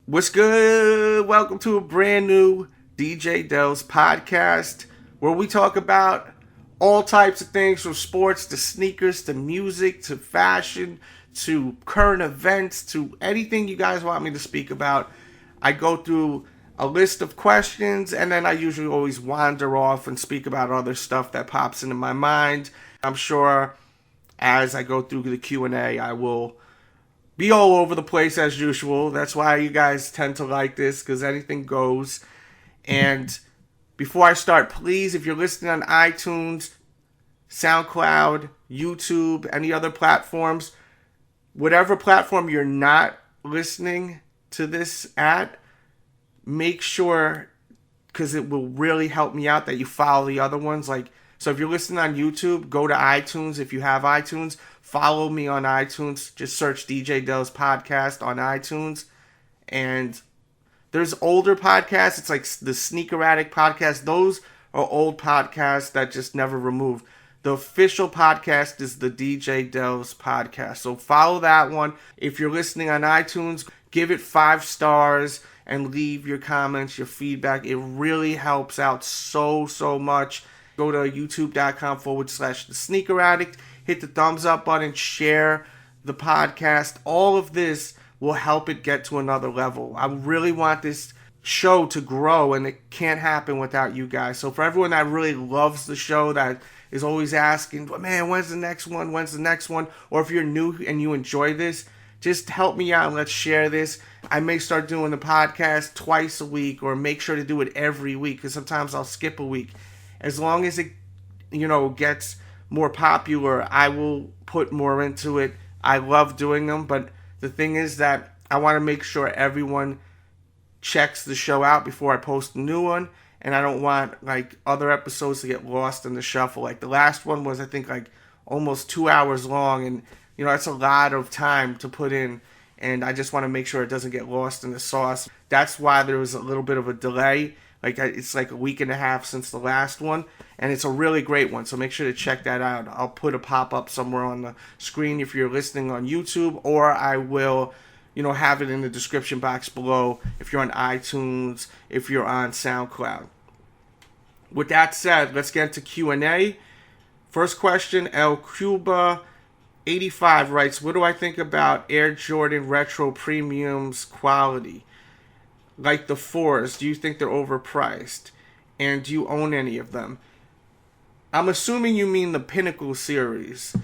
What's good? Welcome to a brand new DJ Delz podcast where we talk about all types of things from sports to sneakers to music to fashion to current events to anything you guys want me to speak about. I go through a list of questions and then I usually always wander off and speak about other stuff that pops into my mind. I'm sure as I go through the Q&A, I will be all over the place as usual. That's why you guys tend to like this, because anything goes. And before I start, please, if you're listening on iTunes, SoundCloud, YouTube, any other platforms, whatever platform you're not listening to this at, make sure, because it will really help me out, that you follow the other ones. So if you're listening on YouTube, go to iTunes. If you have iTunes, follow me on iTunes. Just search DJ Delz Podcast on iTunes. And there's older podcasts. It's like the Sneaker Addict podcast. Those are old podcasts that just never removed. The official podcast is the DJ Delz Podcast. So follow that one. If you're listening on iTunes, give it 5 stars and leave your comments, your feedback. It really helps out so much. Go to youtube.com/the Sneaker Addict. Hit the thumbs up button. Share the podcast. All of this will help it get to another level. I really want this show to grow, and it can't happen without you guys. So for everyone that really loves the show, that is always asking, man, when's the next one? When's the next one? Or if you're new and you enjoy this, just help me out and let's share this. I may start doing the podcast twice a week, or make sure to do it every week, because sometimes I'll skip a week. As long as it, gets more popular, I will put more into it. I love doing them, but the thing is that I want to make sure everyone checks the show out before I post a new one, and I don't want other episodes to get lost in the shuffle. Like the last one was, I think, almost 2 hours long, and that's a lot of time to put in, and I just want to make sure it doesn't get lost in the sauce. That's why there was a little bit of a delay. It's like a week and a half since the last one, and it's a really great one, so make sure to check that out. I'll put a pop-up somewhere on the screen if you're listening on YouTube, or I will, have it in the description box below if you're on iTunes, if you're on SoundCloud. With that said, let's get into Q&A. First question, El Cuba 85 writes, what do I think about Air Jordan Retro Premium's quality? Like the 4s, do you think they're overpriced? And do you own any of them? I'm assuming you mean the Pinnacle series.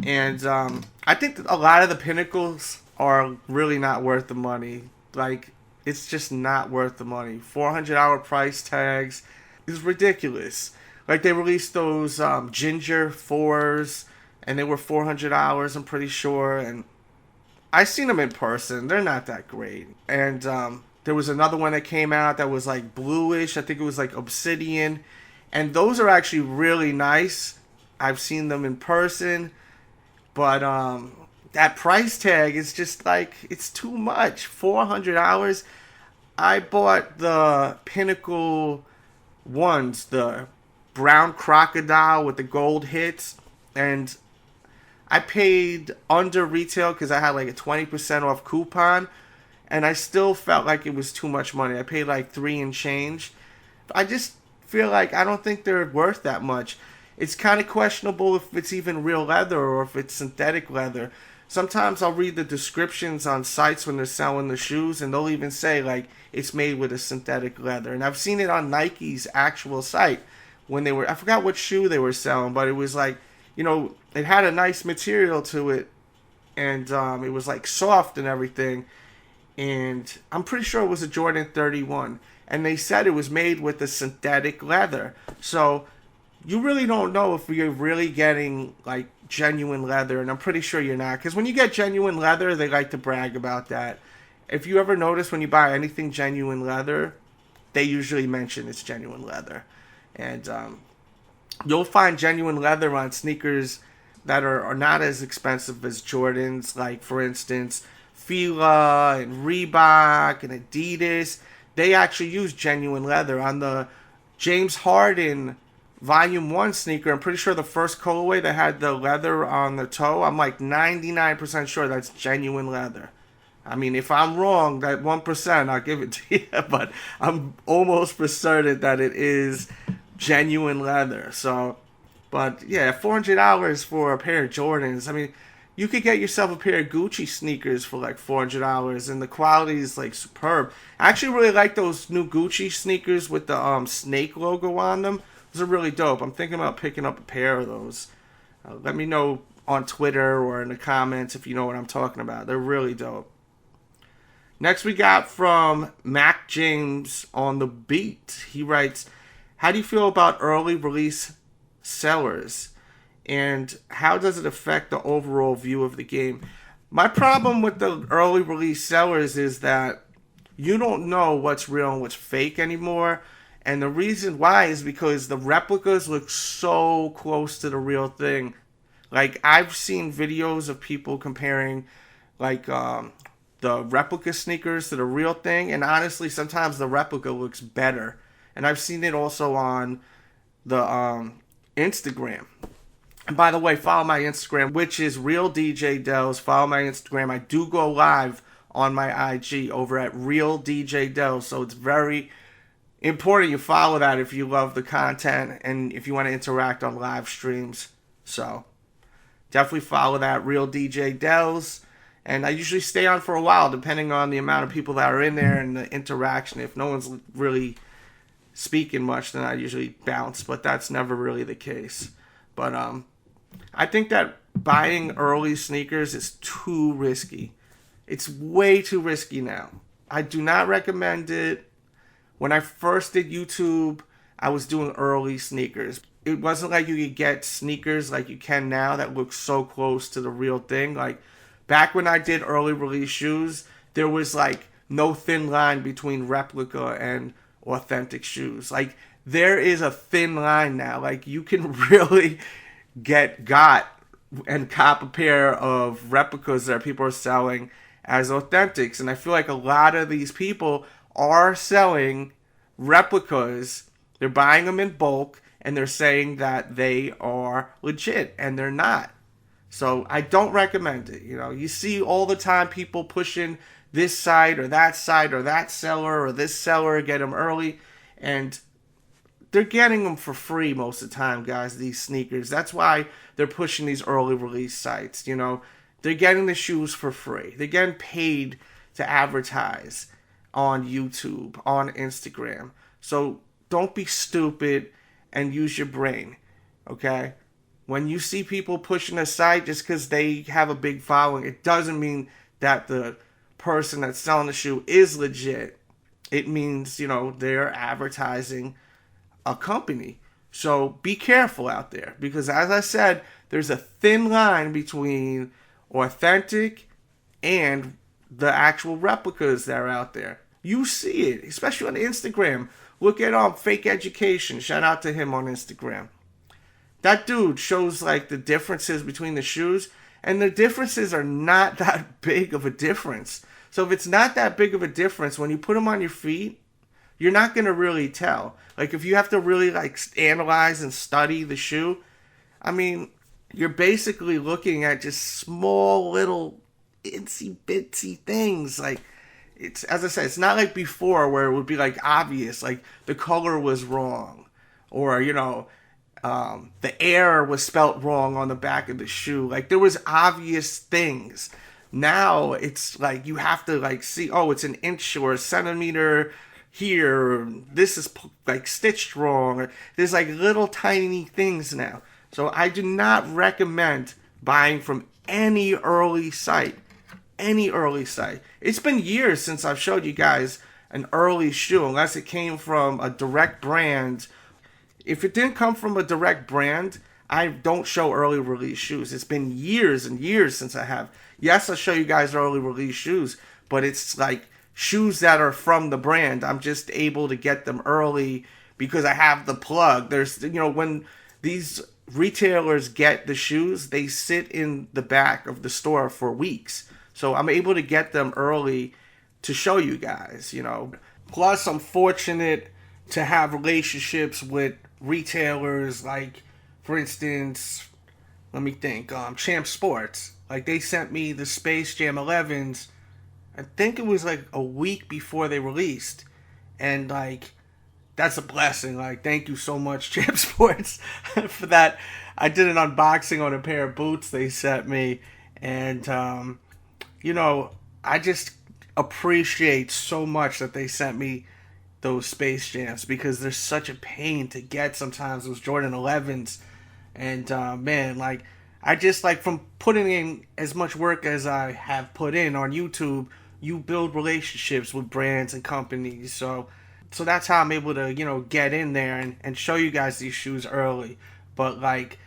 And I think that a lot of the Pinnacles are really not worth the money. It's just not worth the money. $400 price tags is ridiculous. They released those Ginger 4s, and they were $400, I'm pretty sure. And I seen them in person. They're not that great. And there was another one that came out that was bluish. I think it was obsidian. And those are actually really nice. I've seen them in person. But that price tag is just it's too much. $400. I bought the Pinnacle ones, the brown crocodile with the gold hits. And I paid under retail because I had a 20% off coupon. And I still felt like it was too much money. I paid $3 and change. I just feel I don't think they're worth that much. It's kind of questionable if it's even real leather or if it's synthetic leather. Sometimes I'll read the descriptions on sites when they're selling the shoes, and they'll even say it's made with a synthetic leather. And I've seen it on Nike's actual site when they were, I forgot what shoe they were selling, but it was it had a nice material to it, and it was soft and everything. And I'm pretty sure it was a Jordan 31. And they said it was made with a synthetic leather. So you really don't know if you're really getting genuine leather. And I'm pretty sure you're not. Because when you get genuine leather, they like to brag about that. If you ever notice when you buy anything genuine leather, they usually mention it's genuine leather. And you'll find genuine leather on sneakers that are not as expensive as Jordans. For instance, Fila and Reebok and Adidas, they actually use genuine leather. On the James Harden Volume 1 sneaker, I'm pretty sure the first colorway that had the leather on the toe, I'm 99% sure that's genuine leather. I mean, if I'm wrong, that 1%, I'll give it to you. But I'm almost for certain that it is genuine leather. So, but yeah, $400 for a pair of Jordans. I mean, you could get yourself a pair of Gucci sneakers for like $400, and the quality is like superb. I actually really like those new Gucci sneakers with the snake logo on them. Those are really dope. I'm thinking about picking up a pair of those. Let me know on Twitter or in the comments if you know what I'm talking about. They're really dope. Next we got from Mac James on the beat. He writes, how do you feel about early release sellers? And how does it affect the overall view of the game? My problem with the early release sellers is that you don't know what's real and what's fake anymore. And the reason why is because the replicas look so close to the real thing. Like, I've seen videos of people comparing, like, the replica sneakers to the real thing. And honestly, sometimes the replica looks better. And I've seen it also on the Instagram. And by the way, follow my Instagram, which is Real DJ Delz. Follow my Instagram. I do go live on my IG over at Real DJ Delz. So it's very important you follow that if you love the content and if you want to interact on live streams. So definitely follow that, Real DJ Delz. And I usually stay on for a while depending on the amount of people that are in there and the interaction. If no one's really speaking much, then I usually bounce. But that's never really the case. But I think that buying early sneakers is too risky. It's way too risky now. I do not recommend it. When I first did YouTube, I was doing early sneakers. It wasn't like you could get sneakers like you can now that look so close to the real thing. Like, back when I did early release shoes, there was like no thin line between replica and authentic shoes. Like, there is a thin line now. Like, you can really got and cop a pair of replicas that people are selling as authentics. And I feel like a lot of these people are selling replicas. They're buying them in bulk and they're saying that they are legit, and they're not. So I don't recommend it. You know, you see all the time people pushing this site or that seller or this seller, get them early, and they're getting them for free most of the time, guys, these sneakers. That's why they're pushing these early release sites, you know. They're getting the shoes for free. They're getting paid to advertise on YouTube, on Instagram. So don't be stupid and use your brain, okay? When you see people pushing a site just because they have a big following, it doesn't mean that the person that's selling the shoe is legit. It means, you know, they're advertising a company. So be careful out there, because as I said, there's a thin line between authentic and the actual replicas that are out there. You see it, especially on Instagram. Look at Fake Education. Shout out to him on Instagram. That dude shows like the differences between the shoes, and the differences are not that big of a difference. So if it's not that big of a difference, when you put them on your feet, you're not going to really tell. Like, if you have to really like analyze and study the shoe, I mean, you're basically looking at just small little itsy bitsy things. Like, it's, as I said, it's not like before where it would be like obvious, like the color was wrong, or, you know, the air was spelt wrong on the back of the shoe. Like, there was obvious things. Now it's like you have to like see, oh, it's an inch or a centimeter here, this is like stitched wrong. There's like little tiny things now. So I do not recommend buying from any early site. Any early site. It's been years since I've showed you guys an early shoe, unless it came from a direct brand. If it didn't come from a direct brand, I don't show early release shoes. It's been years and years since I have. Yes, I'll show you guys early release shoes, but it's like shoes that are from the brand. I'm just able to get them early because I have the plug. There's, you know, when these retailers get the shoes, they sit in the back of the store for weeks. So I'm able to get them early to show you guys, you know. Plus, I'm fortunate to have relationships with retailers like, for instance, let me think, Champ Sports. Like, they sent me the Space Jam 11s I think it was like a week before they released. And like, that's a blessing. Like, thank you so much, Champ Sports, for that. I did an unboxing on a pair of boots they sent me. And, you know, I just appreciate so much that they sent me those Space Jams, because they're such a pain to get sometimes, those Jordan 11s. And man, like, I just like, from putting in as much work as I have put in on YouTube, you build relationships with brands and companies. So that's how I'm able to, you know, get in there and show you guys these shoes early. But like,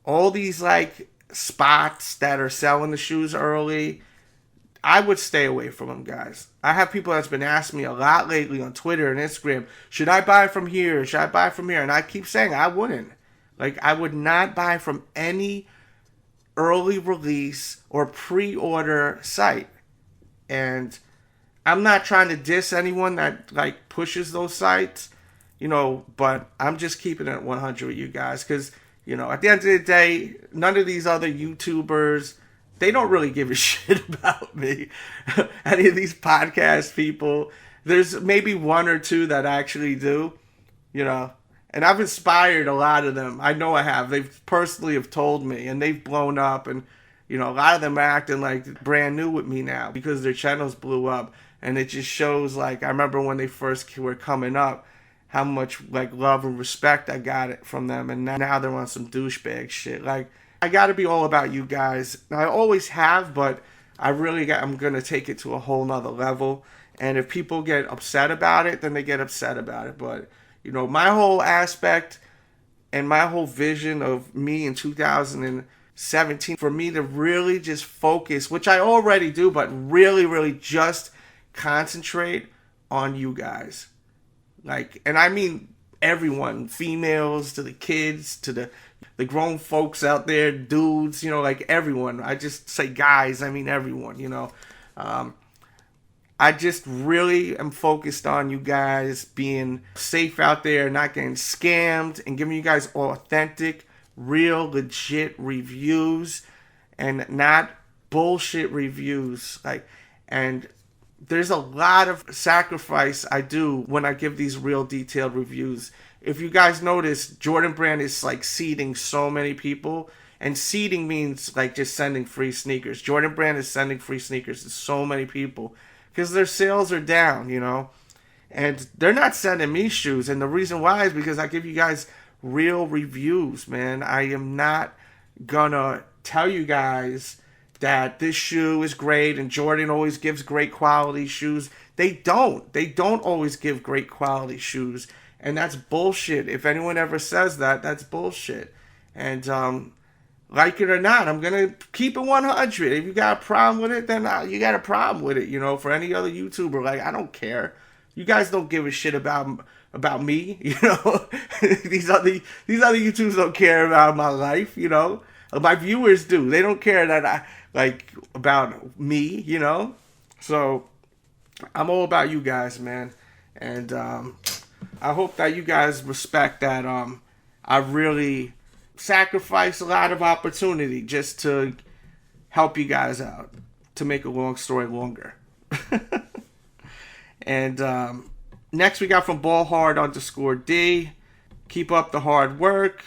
all these like spots that are selling the shoes early, I would stay away from them, guys. I have people that's been asking me a lot lately on Twitter and Instagram, should I buy from here? Should I buy from here? And I keep saying I wouldn't. Like, I would not buy from any early release or pre-order site. And I'm not trying to diss anyone that like pushes those sites, you know, but I'm just keeping it 100 with you guys, because, you know, at the end of the day, none of these other YouTubers, they don't really give a shit about me. Any of these podcast people, there's maybe one or two that actually do, you know, and I've inspired a lot of them. I know I have. They've personally have told me, and they've blown up, and, you know, a lot of them are acting like brand new with me now because their channels blew up. And it just shows, like, I remember when they first were coming up, how much, like, love and respect I got it from them. And now they're on some douchebag shit. Like, I got to be all about you guys. I always have, but I'm going to take it to a whole nother level. And if people get upset about it, then they get upset about it. But, you know, my whole aspect and my whole vision of me in 2017, for me to really just focus, which I already do, but really, really just concentrate on you guys. Like, and I mean everyone, females to the kids to the grown folks out there, dudes, you know, like everyone. I just say guys, I mean everyone, you know. I just really am focused on you guys being safe out there, not getting scammed, and giving you guys authentic, real, legit reviews, and not bullshit reviews. Like, and there's a lot of sacrifice I do when I give these real detailed reviews. If you guys notice, Jordan Brand is like seeding so many people. And seeding means like just sending free sneakers. Jordan Brand is sending free sneakers to so many people because their sales are down, you know. And they're not sending me shoes. And the reason why is because I give you guys real reviews, man. I am not gonna tell you guys that this shoe is great and Jordan always gives great quality shoes. They don't. They don't always give great quality shoes. And that's bullshit. If anyone ever says that, that's bullshit. And like it or not, I'm going to keep it 100. If you got a problem with it, then you got a problem with it. You know, for any other YouTuber, like, I don't care. You guys don't give a shit about me, you know. these other YouTubers don't care about my life, you know. My viewers do. They don't care that I like about me, you know. So I'm all about you guys, man. And I hope that you guys respect that I really sacrifice a lot of opportunity just to help you guys out, to make a long story longer. And next we got from ballhard_D. Keep up the hard work.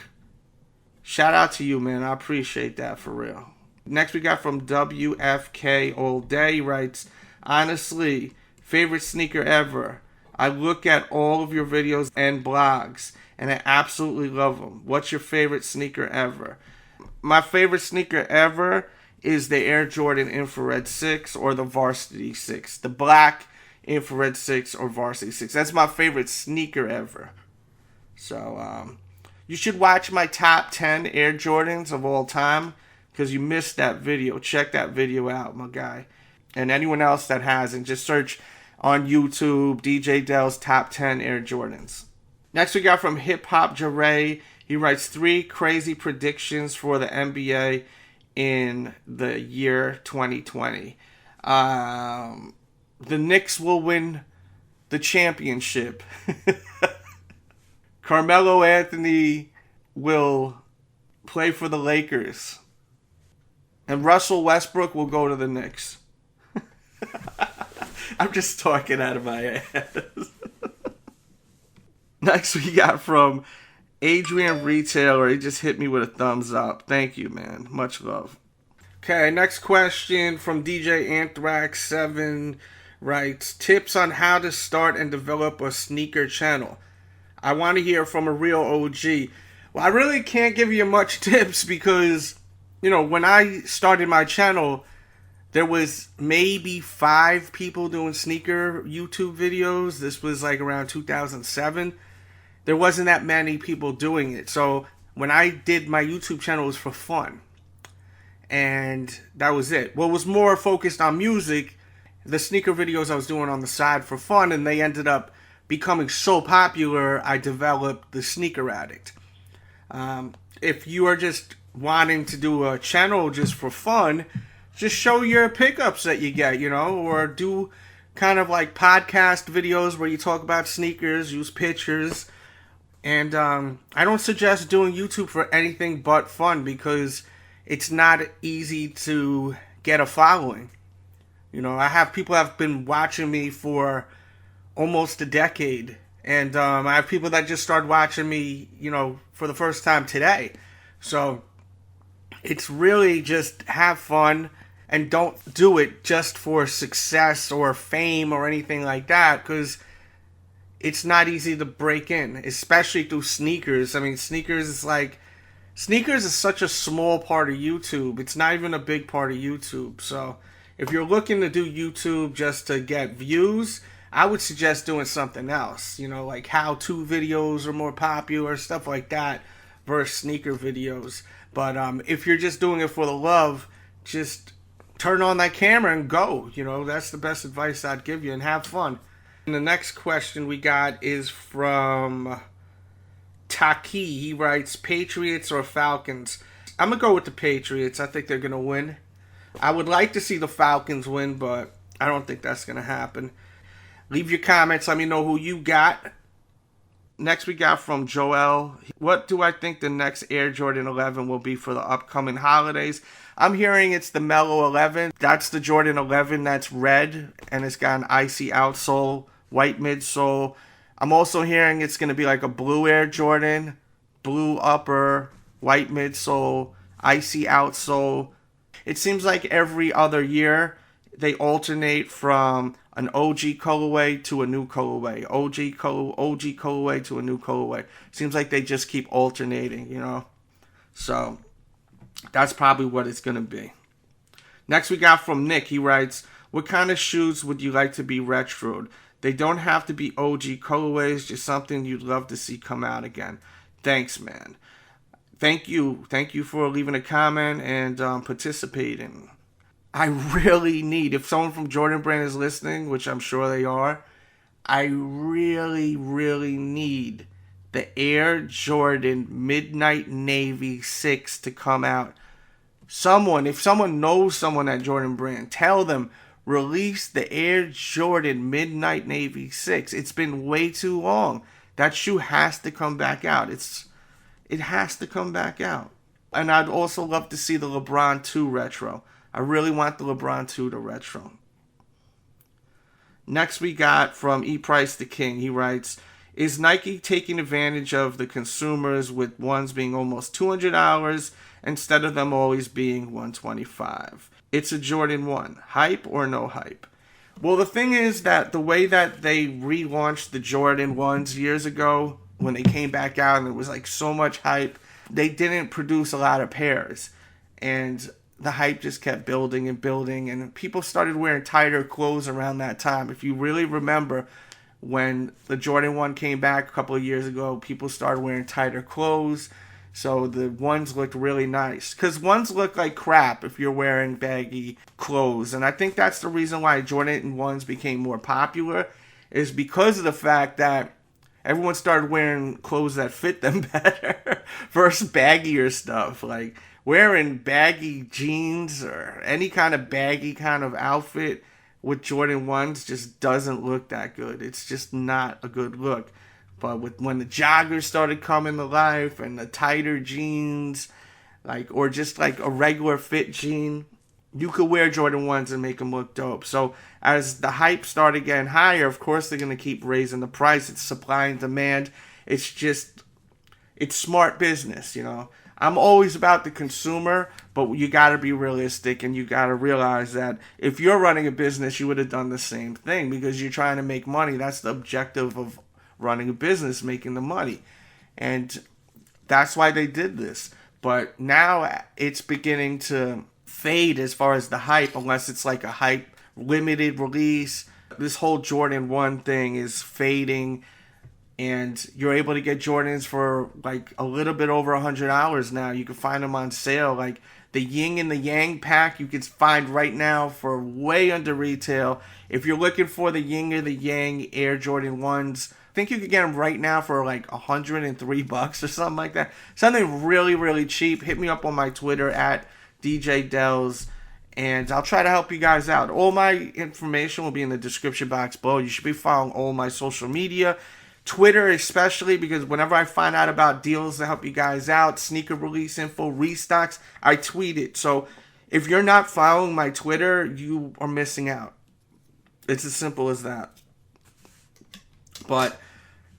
Shout out to you, man. I appreciate that, for real. Next we got from WFK All Day. He writes, honestly, favorite sneaker ever. I look at all of your videos and blogs, and I absolutely love them. What's your favorite sneaker ever? My favorite sneaker ever is the Air Jordan Infrared 6 or the Varsity 6. The black Infrared 6 or Varsity 6. That's my favorite sneaker ever. So, you should watch my top 10 Air Jordans of all time, because you missed that video. Check that video out, my guy. And anyone else that hasn't, just search on YouTube, DJ Delz Top 10 Air Jordans. Next we got from Hip Hop Jare. He writes 3 crazy predictions for the NBA in the year 2020. The Knicks will win the championship. Carmelo Anthony will play for the Lakers. And Russell Westbrook will go to the Knicks. I'm just talking out of my ass. Next we got from Adrian Retailer. He just hit me with a thumbs up. Thank you, man. Much love. Okay, next question from DJ Anthrax7 writes, tips on how to start and develop a sneaker channel. I want to hear from a real OG. Well, I really can't give you much tips because, you know, when I started my channel, there was maybe 5 people doing sneaker YouTube videos. This was like around 2007. There wasn't that many people doing it. So when I did my YouTube channel, it was for fun. And that was it. Well, it was more focused on music. The sneaker videos I was doing on the side for fun, and they ended up becoming so popular, I developed the Sneaker Addict. If you are just wanting to do a channel just for fun, just show your pickups that you get, you know, or do kind of like podcast videos where you talk about sneakers, use pictures. And I don't suggest doing YouTube for anything but fun because it's not easy to get a following. You know, I have people that have been watching me for almost a decade. And I have people that just started watching me, you know, for the first time today. So it's really just have fun and don't do it just for success or fame or anything like that, because it's not easy to break in, especially through sneakers. I mean, sneakers is such a small part of YouTube. It's not even a big part of YouTube. So if you're looking to do YouTube just to get views, I would suggest doing something else. You know, like how-to videos are more popular, stuff like that, versus sneaker videos. But if you're just doing it for the love, just turn on that camera and go. You know, that's the best advice I'd give you, and have fun. And the next question we got is from Taki. He writes, Patriots or Falcons? I'm going to go with the Patriots. I think they're going to win. I would like to see the Falcons win, but I don't think that's going to happen. Leave your comments. Let me know who you got. Next we got from Joel. What do I think the next Air Jordan 11 will be for the upcoming holidays? I'm hearing it's the Mellow 11. That's the Jordan 11 that's red, and it's got an icy outsole, white midsole. I'm also hearing it's going to be like a blue Air Jordan, blue upper, white midsole, icy outsole. It seems like every other year they alternate from an OG colorway to a new colorway. OG colorway to a new colorway. Seems like they just keep alternating, you know. So that's probably what it's going to be. Next we got from Nick. He writes, what kind of shoes would you like to be retroed? They don't have to be OG colorways, just something you'd love to see come out again. Thanks, man. Thank you for leaving a comment and participating. I really need, if someone from Jordan Brand is listening, which I'm sure they are, I really, really need the Air Jordan Midnight Navy 6 to come out. If someone knows someone at Jordan Brand, tell them, release the Air Jordan Midnight Navy 6. It's been way too long. That shoe has to come back out. It has to come back out. And I'd also love to see the LeBron 2 retro. I really want the LeBron 2 to retro. Next we got from E Price the King. He writes, is Nike taking advantage of the consumers with ones being almost $200 instead of them always being $125? It's a Jordan 1. Hype or no hype? Well, the thing is that the way that they relaunched the Jordan 1s years ago, when they came back out and it was like so much hype, they didn't produce a lot of pairs. And the hype just kept building and building, and people started wearing tighter clothes around that time. If you really remember, when the Jordan 1 came back a couple of years ago, people started wearing tighter clothes, so the ones looked really nice. Because ones look like crap if you're wearing baggy clothes, and I think that's the reason why Jordan 1s became more popular, is because of the fact that everyone started wearing clothes that fit them better versus baggier stuff. Like, wearing baggy jeans or any kind of baggy kind of outfit with Jordan 1s just doesn't look that good. It's just not a good look. But when the joggers started coming to life and the tighter jeans, or just like a regular fit jean, you could wear Jordan 1s and make them look dope. So as the hype started getting higher, of course they're going to keep raising the price. It's supply and demand. It's just, it's smart business, you know. I'm always about the consumer, but you got to be realistic, and you got to realize that if you're running a business, you would have done the same thing because you're trying to make money. That's the objective of running a business, making the money. And that's why they did this. But now it's beginning to fade as far as the hype, unless it's like a hype limited release. This whole Jordan 1 thing is fading, and you're able to get Jordans for like a little bit over $100 now. You can find them on sale. Like the Yin and the Yang pack, you can find right now for way under retail. If you're looking for the Yin or the Yang Air Jordan 1s, I think you can get them right now for like $103 or something like that. Something really, really cheap. Hit me up on my Twitter at DJ Delz, and I'll try to help you guys out. All my information will be in the description box below. You should be following all my social media. Twitter especially, because whenever I find out about deals to help you guys out, sneaker release info, restocks, I tweet it. So if you're not following my Twitter, you are missing out. It's as simple as that. But,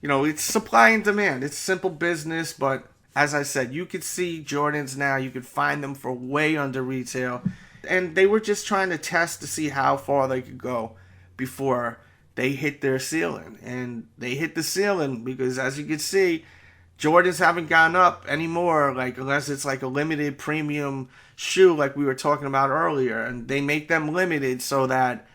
you know, it's supply and demand. It's simple business, but as I said, you could see Jordans now. You could find them for way under retail. And they were just trying to test to see how far they could go before they hit their ceiling. And they hit the ceiling because, as you can see, Jordans haven't gone up anymore, like unless it's like a limited premium shoe like we were talking about earlier. And they make them limited so that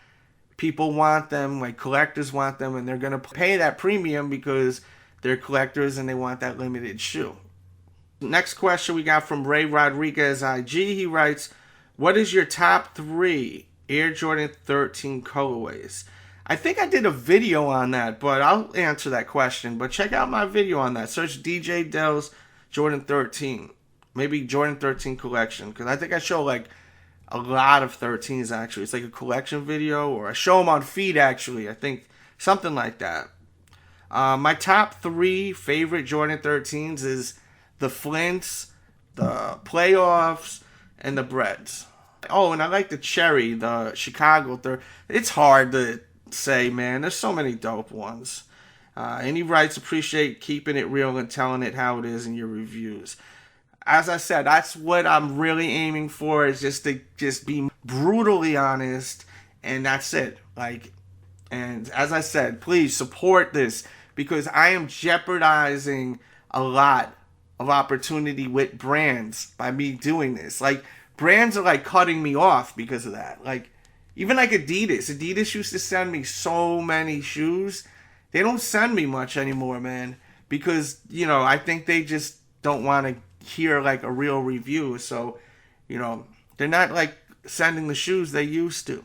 people want them, like collectors want them, and they're going to pay that premium because they're collectors and they want that limited shoe. Next question we got from Ray Rodriguez IG. He writes, what is your top 3 Air Jordan 13 colorways? I think I did a video on that, but I'll answer that question. But check out my video on that. Search DJ Delz Jordan 13. Maybe Jordan 13 collection. Because I think I show like a lot of 13s actually. It's like a collection video, or I show them on feed actually. I think something like that. My top 3 favorite Jordan 13s is the Flints, the Playoffs, and the Breads. Oh, and I like the Cherry, the Chicago. It's hard to say, man. There's so many dope ones. And he writes, appreciate keeping it real and telling it how it is in your reviews. As I said, that's what I'm really aiming for, is just to just be brutally honest, and that's it. Like, and as I said, please support this, because I am jeopardizing a lot of opportunity with brands by me doing this. Like, brands are like cutting me off because of that. Like, even like Adidas used to send me so many shoes. They don't send me much anymore, man, because, you know, I think they just don't want to hear like a real review. So, you know, they're not like sending the shoes they used to.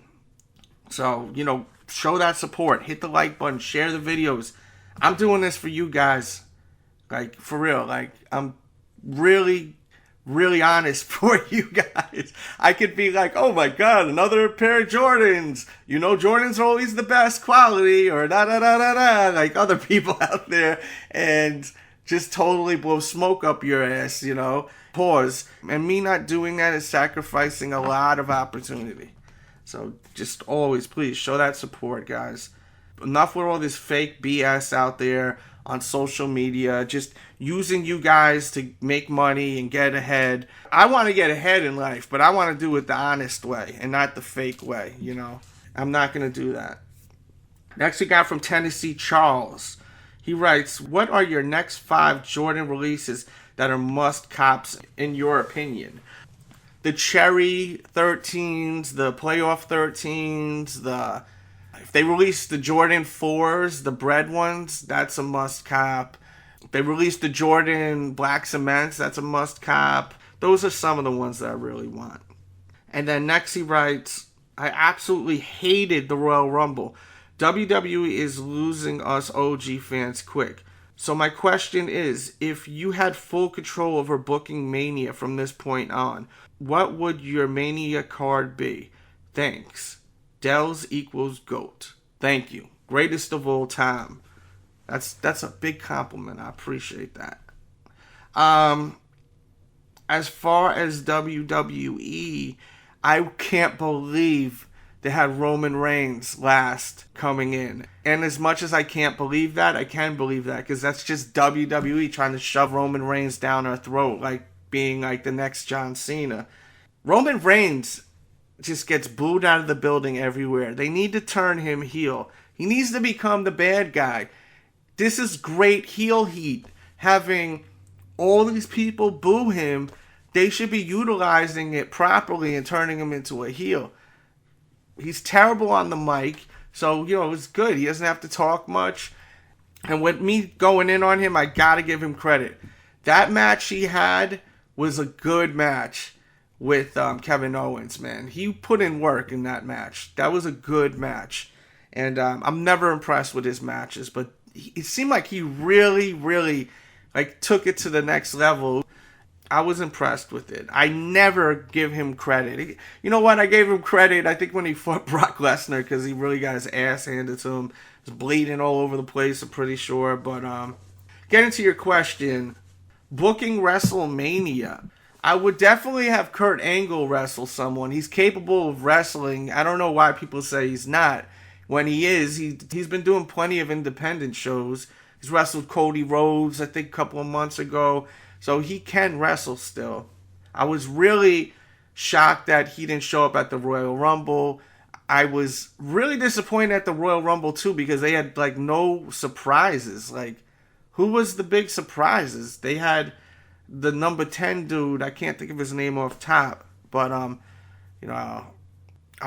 So, you know, show that support. Hit the like button. Share the videos. I'm doing this for you guys. Like, for real. Like, I'm really honest for you guys. I could be like, oh my god, another pair of Jordans. You know, Jordans are always the best quality, or da-da-da-da-da, like other people out there, and just totally blow smoke up your ass, you know. Pause. And me not doing that is sacrificing a lot of opportunity. So just always, please, show that support, guys. Enough with all this fake BS out there on social media, just using you guys to make money and get ahead. I want to get ahead in life, but I want to do it the honest way and not the fake way, you know. I'm not going to do that. Next we got from Tennessee Charles. He writes, what are your next 5 Jordan releases that are must-cops in your opinion? The Cherry 13s, the Playoff 13s, if they release the Jordan 4s, the bread ones, that's a must-cop. If they release the Jordan Black Cements, that's a must-cop. Those are some of the ones that I really want. And then next he writes, I absolutely hated the Royal Rumble. WWE is losing us OG fans quick. So my question is, if you had full control over booking Mania from this point on, what would your Mania card be? Thanks. Delz equals GOAT. Thank you. Greatest of all time. That's a big compliment. I appreciate that. As far as WWE, I can't believe they had Roman Reigns last coming in. And as much as I can't believe that, I can believe that because that's just WWE trying to shove Roman Reigns down our throat, like being like the next John Cena. Roman Reigns just gets booed out of the building everywhere. They need to turn him heel. He needs to become the bad guy. This is great heel heat. Having all these people boo him, they should be utilizing it properly and turning him into a heel. He's terrible on the mic, so, it's good. He doesn't have to talk much. And with me going in on him, I gotta give him credit. That match he had was a good match with Kevin Owens, man. He put in work in that match. That was a good match. And I'm never impressed with his matches, but it seemed like he really, really took it to the next level. I was impressed with it. I never give him credit. You know what? I gave him credit, I think, when he fought Brock Lesnar, because he really got his ass handed to him. He was bleeding all over the place, I'm pretty sure. But getting to your question, booking WrestleMania, I would definitely have Kurt Angle wrestle someone. He's capable of wrestling. I don't know why people say he's not. When he is, he's been doing plenty of independent shows. He's wrestled Cody Rhodes, I think, a couple of months ago. So he can wrestle still. I was really shocked that he didn't show up at the Royal Rumble. I was really disappointed at the Royal Rumble too because they had no surprises. Who was the big surprises? They had the number 10 dude. I can't think of his name off top, but I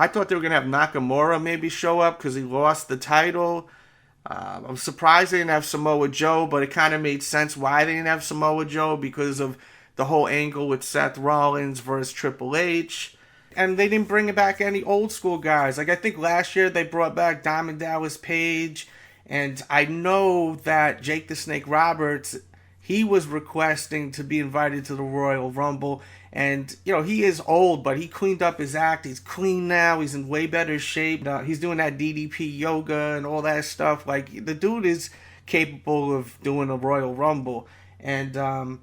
thought they were gonna have Nakamura maybe show up because he lost the title. I'm surprised they didn't have Samoa Joe, but it kind of made sense why they didn't have Samoa Joe because of the whole angle with Seth Rollins versus Triple H. And they didn't bring back any old school guys. I think last year they brought back Diamond Dallas Page, and I know that Jake the Snake Roberts, he was requesting to be invited to the Royal Rumble. And, he is old, but he cleaned up his act. He's clean now. He's in way better shape. He's doing that DDP yoga and all that stuff. The dude is capable of doing a Royal Rumble. And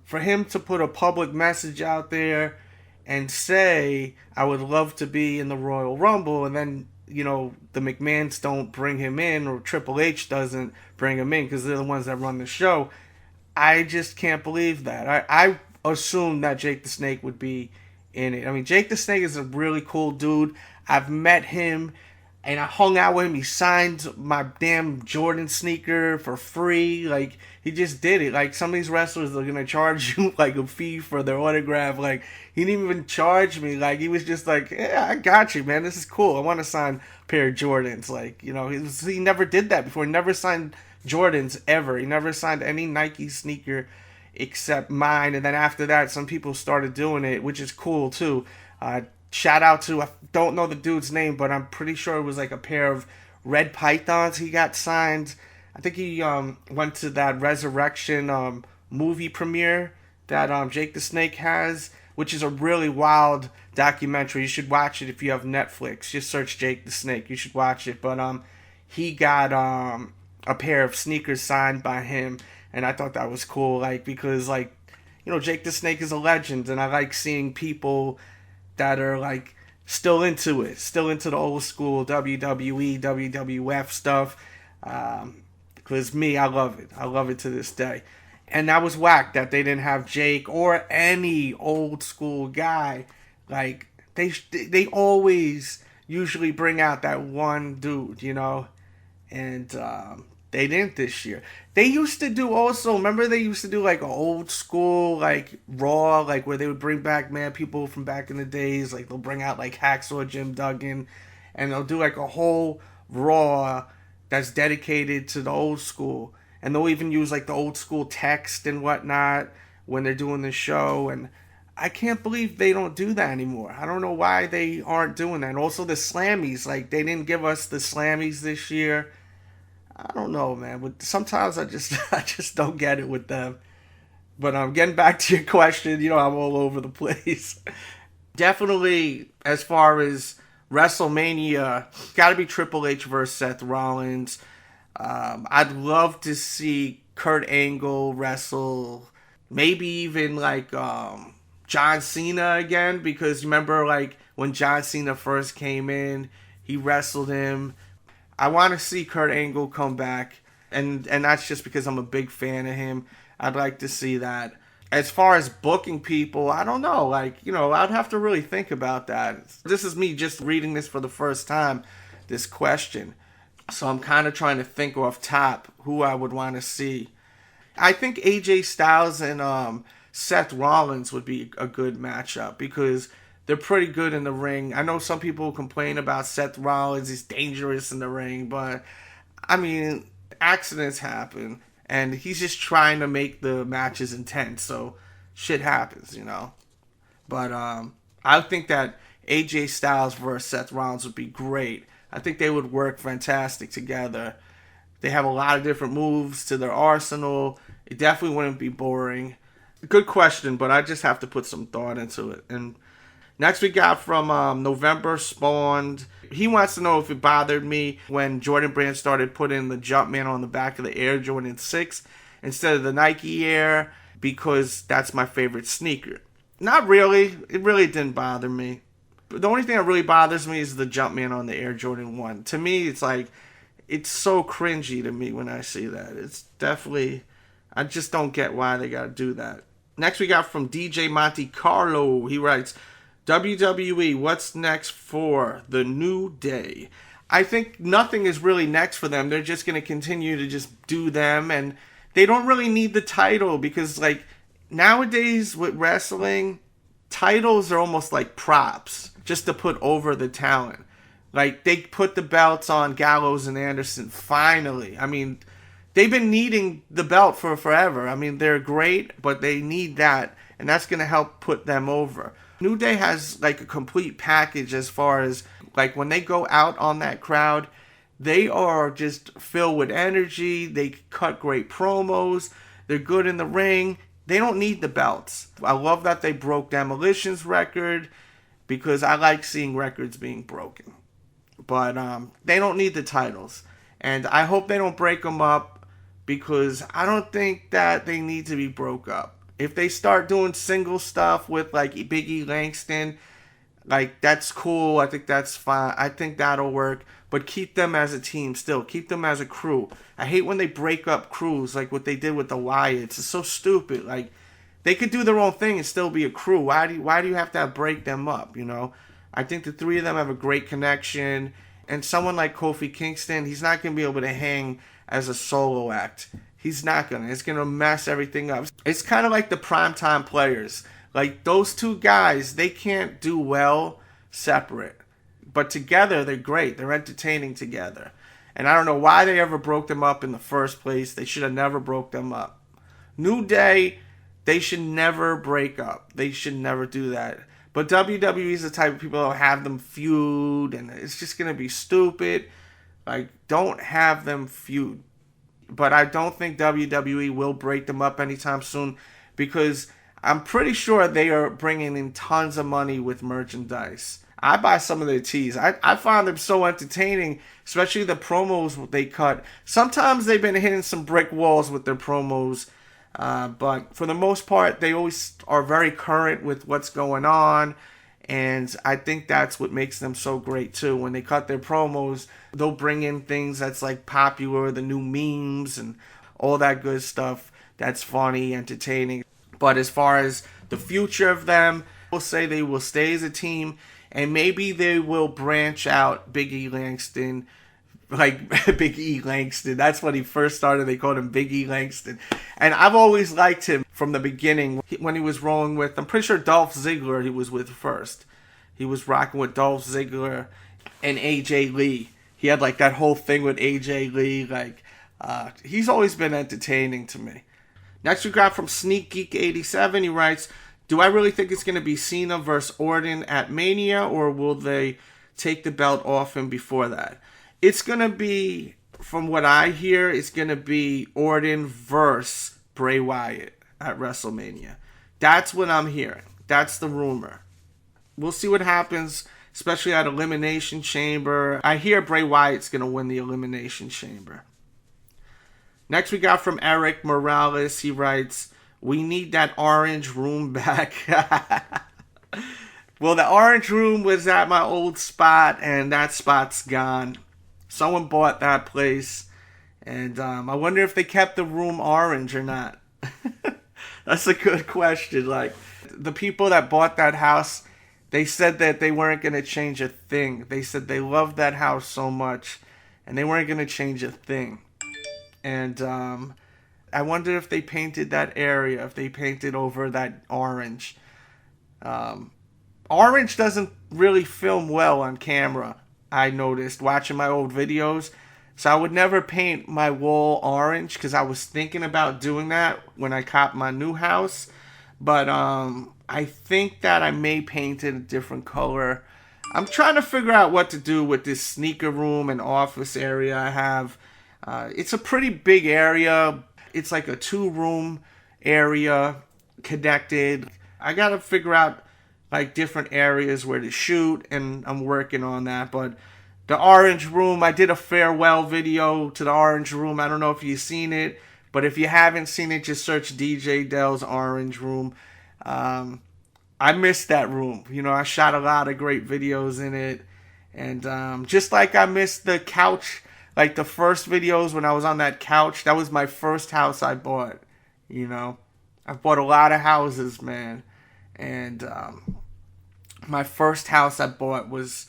for him to put a public message out there and say, I would love to be in the Royal Rumble, and then, the McMahons don't bring him in, or Triple H doesn't bring him in because they're the ones that run the show. I just can't believe that. I assumed that Jake the Snake would be in it. I mean, Jake the Snake is a really cool dude. I've met him and I hung out with him. He signed my damn Jordan sneaker for free. He just did it. Some of these wrestlers are gonna charge you a fee for their autograph. He didn't even charge me. He was just yeah, I got you, man. This is cool. I want to sign a pair of Jordans. He never did that before. He never signed Jordans ever. He never signed any Nike sneaker except mine. And then after that, some people started doing it, which is cool too. Shout out to, I don't know the dude's name, but I'm pretty sure it was a pair of red pythons he got signed. I think he went to that Resurrection movie premiere that Jake the Snake has, which is a really wild documentary. You should watch it if you have Netflix. Just search Jake the Snake. You should watch it. But he got a pair of sneakers signed by him, and I thought that was cool, because Jake the Snake is a legend, and I like seeing people that are still into it, still into the old school WWE, WWF stuff. Because I love it to this day. And that was whack that they didn't have Jake or any old school guy. They always usually bring out that one dude, and they didn't this year. They used to do also, remember they used to do an old school Raw, where they would bring back people from back in the days. They'll bring out Hacksaw Jim Duggan, and they'll do a whole Raw that's dedicated to the old school. And they'll even use the old school text and whatnot when they're doing the show. And I can't believe they don't do that anymore. I don't know why they aren't doing that. And also the Slammies, they didn't give us the Slammies this year. I don't know, man. But sometimes I just don't get it with them. But getting back to your question, I'm all over the place. Definitely, as far as WrestleMania, got to be Triple H versus Seth Rollins. I'd love to see Kurt Angle wrestle, maybe even John Cena again, because remember when John Cena first came in. He wrestled him. I want to see Kurt Angle come back, and that's just because I'm a big fan of him. I'd like to see that. As far as booking people, I don't know. I'd have to really think about that. This is me just reading this for the first time, this question. So I'm kind of trying to think off top who I would want to see. I think AJ Styles and Seth Rollins would be a good matchup because they're pretty good in the ring. I know some people complain about Seth Rollins. He's dangerous in the ring, but I mean, accidents happen, and he's just trying to make the matches intense, so shit happens, But I think that AJ Styles versus Seth Rollins would be great. I think they would work fantastic together. They have a lot of different moves to their arsenal. It definitely wouldn't be boring. Good question, but I just have to put some thought into it. And next we got from November Spawned. He wants to know if it bothered me when Jordan Brand started putting the Jumpman on the back of the Air Jordan 6 instead of the Nike Air, because that's my favorite sneaker. Not really. It really didn't bother me. The only thing that really bothers me is the Jumpman on the Air Jordan 1. To me, it's so cringy to me when I see that. It's definitely, I just don't get why they got to do that. Next we got from DJ Monte Carlo. He writes, WWE, what's next for the New Day? I think nothing is really next for them. They're just going to continue to just do them, and they don't really need the title because, nowadays with wrestling, titles are almost like props just to put over the talent. They put the belts on Gallows and Anderson finally. I mean, they've been needing the belt for forever. I mean, they're great, but they need that, and that's going to help put them over. New Day has a complete package as far as when they go out on that crowd, they are just filled with energy. They cut great promos. They're good in the ring. They don't need the belts. I love that they broke Demolition's record because I like seeing records being broken. But they don't need the titles. And I hope they don't break them up because I don't think that they need to be broke up. If they start doing single stuff with Big E Langston, that's cool. I think that's fine. I think that'll work. But keep them as a team still. Keep them as a crew. I hate when they break up crews like what they did with the Wyatts. It's so stupid. They could do their own thing and still be a crew. Why do you have to break them up, I think the three of them have a great connection. And someone like Kofi Kingston, he's not going to be able to hang as a solo act. He's not going to. It's going to mess everything up. It's kind of like the primetime players. Those two guys, they can't do well separate. But together, they're great. They're entertaining together. And I don't know why they ever broke them up in the first place. They should have never broke them up. New Day, they should never break up. They should never do that. But WWE is the type of people that have them feud, and it's just going to be stupid. Don't have them feud. But I don't think WWE will break them up anytime soon because I'm pretty sure they are bringing in tons of money with merchandise. I buy some of their tees. I find them so entertaining, especially the promos they cut. Sometimes they've been hitting some brick walls with their promos, but for the most part, they always are very current with what's going on, and I think that's what makes them so great too. When they cut their promos, they'll bring in things that's popular, the new memes and all that good stuff that's funny, entertaining. But as far as the future of them, we'll say they will stay as a team, and maybe they will branch out Big E Langston, Big E Langston. That's when he first started. They called him Big E Langston. And I've always liked him from the beginning when he was rolling with, I'm pretty sure Dolph Ziggler he was with first. He was rocking with Dolph Ziggler and AJ Lee. He had that whole thing with AJ Lee. He's always been entertaining to me. Next we got from Sneak Geek 87. He writes, do I really think it's going to be Cena versus Orton at Mania, or will they take the belt off him before that? It's going to be, from what I hear, it's going to be Orton versus Bray Wyatt at WrestleMania. That's what I'm hearing. That's the rumor. We'll see what happens, especially at Elimination Chamber. I hear Bray Wyatt's going to win the Elimination Chamber. Next we got from Eric Morales. He writes, we need that orange room back. Well, the orange room was at my old spot, and that spot's gone. Someone bought that place, and I wonder if they kept the room orange or not. That's a good question. Like, the people that bought that house, they said that they weren't going to change a thing. They said they loved that house so much, and they weren't going to change a thing. And I wonder if they painted that area, if they painted over that orange. Orange doesn't really film well on camera, I noticed watching my old videos. So I would never paint my wall orange because I was thinking about doing that when I copped my new house. But I think that I may paint it a different color. I'm trying to figure out what to do with this sneaker room and office area I have. It's a pretty big area. It's like a 2-room area connected. I got to figure out like different areas where to shoot, and I'm working on that. But the orange room, I did a farewell video to the orange room. I don't know if you've seen it, but if you haven't seen it, just search DJ Delz Orange Room. I missed that room. You know, I shot a lot of great videos in it. And just like I missed the couch, like the first videos when I was on that couch, that was my first house I bought. You know, I've bought a lot of houses, man. And my first house I bought was,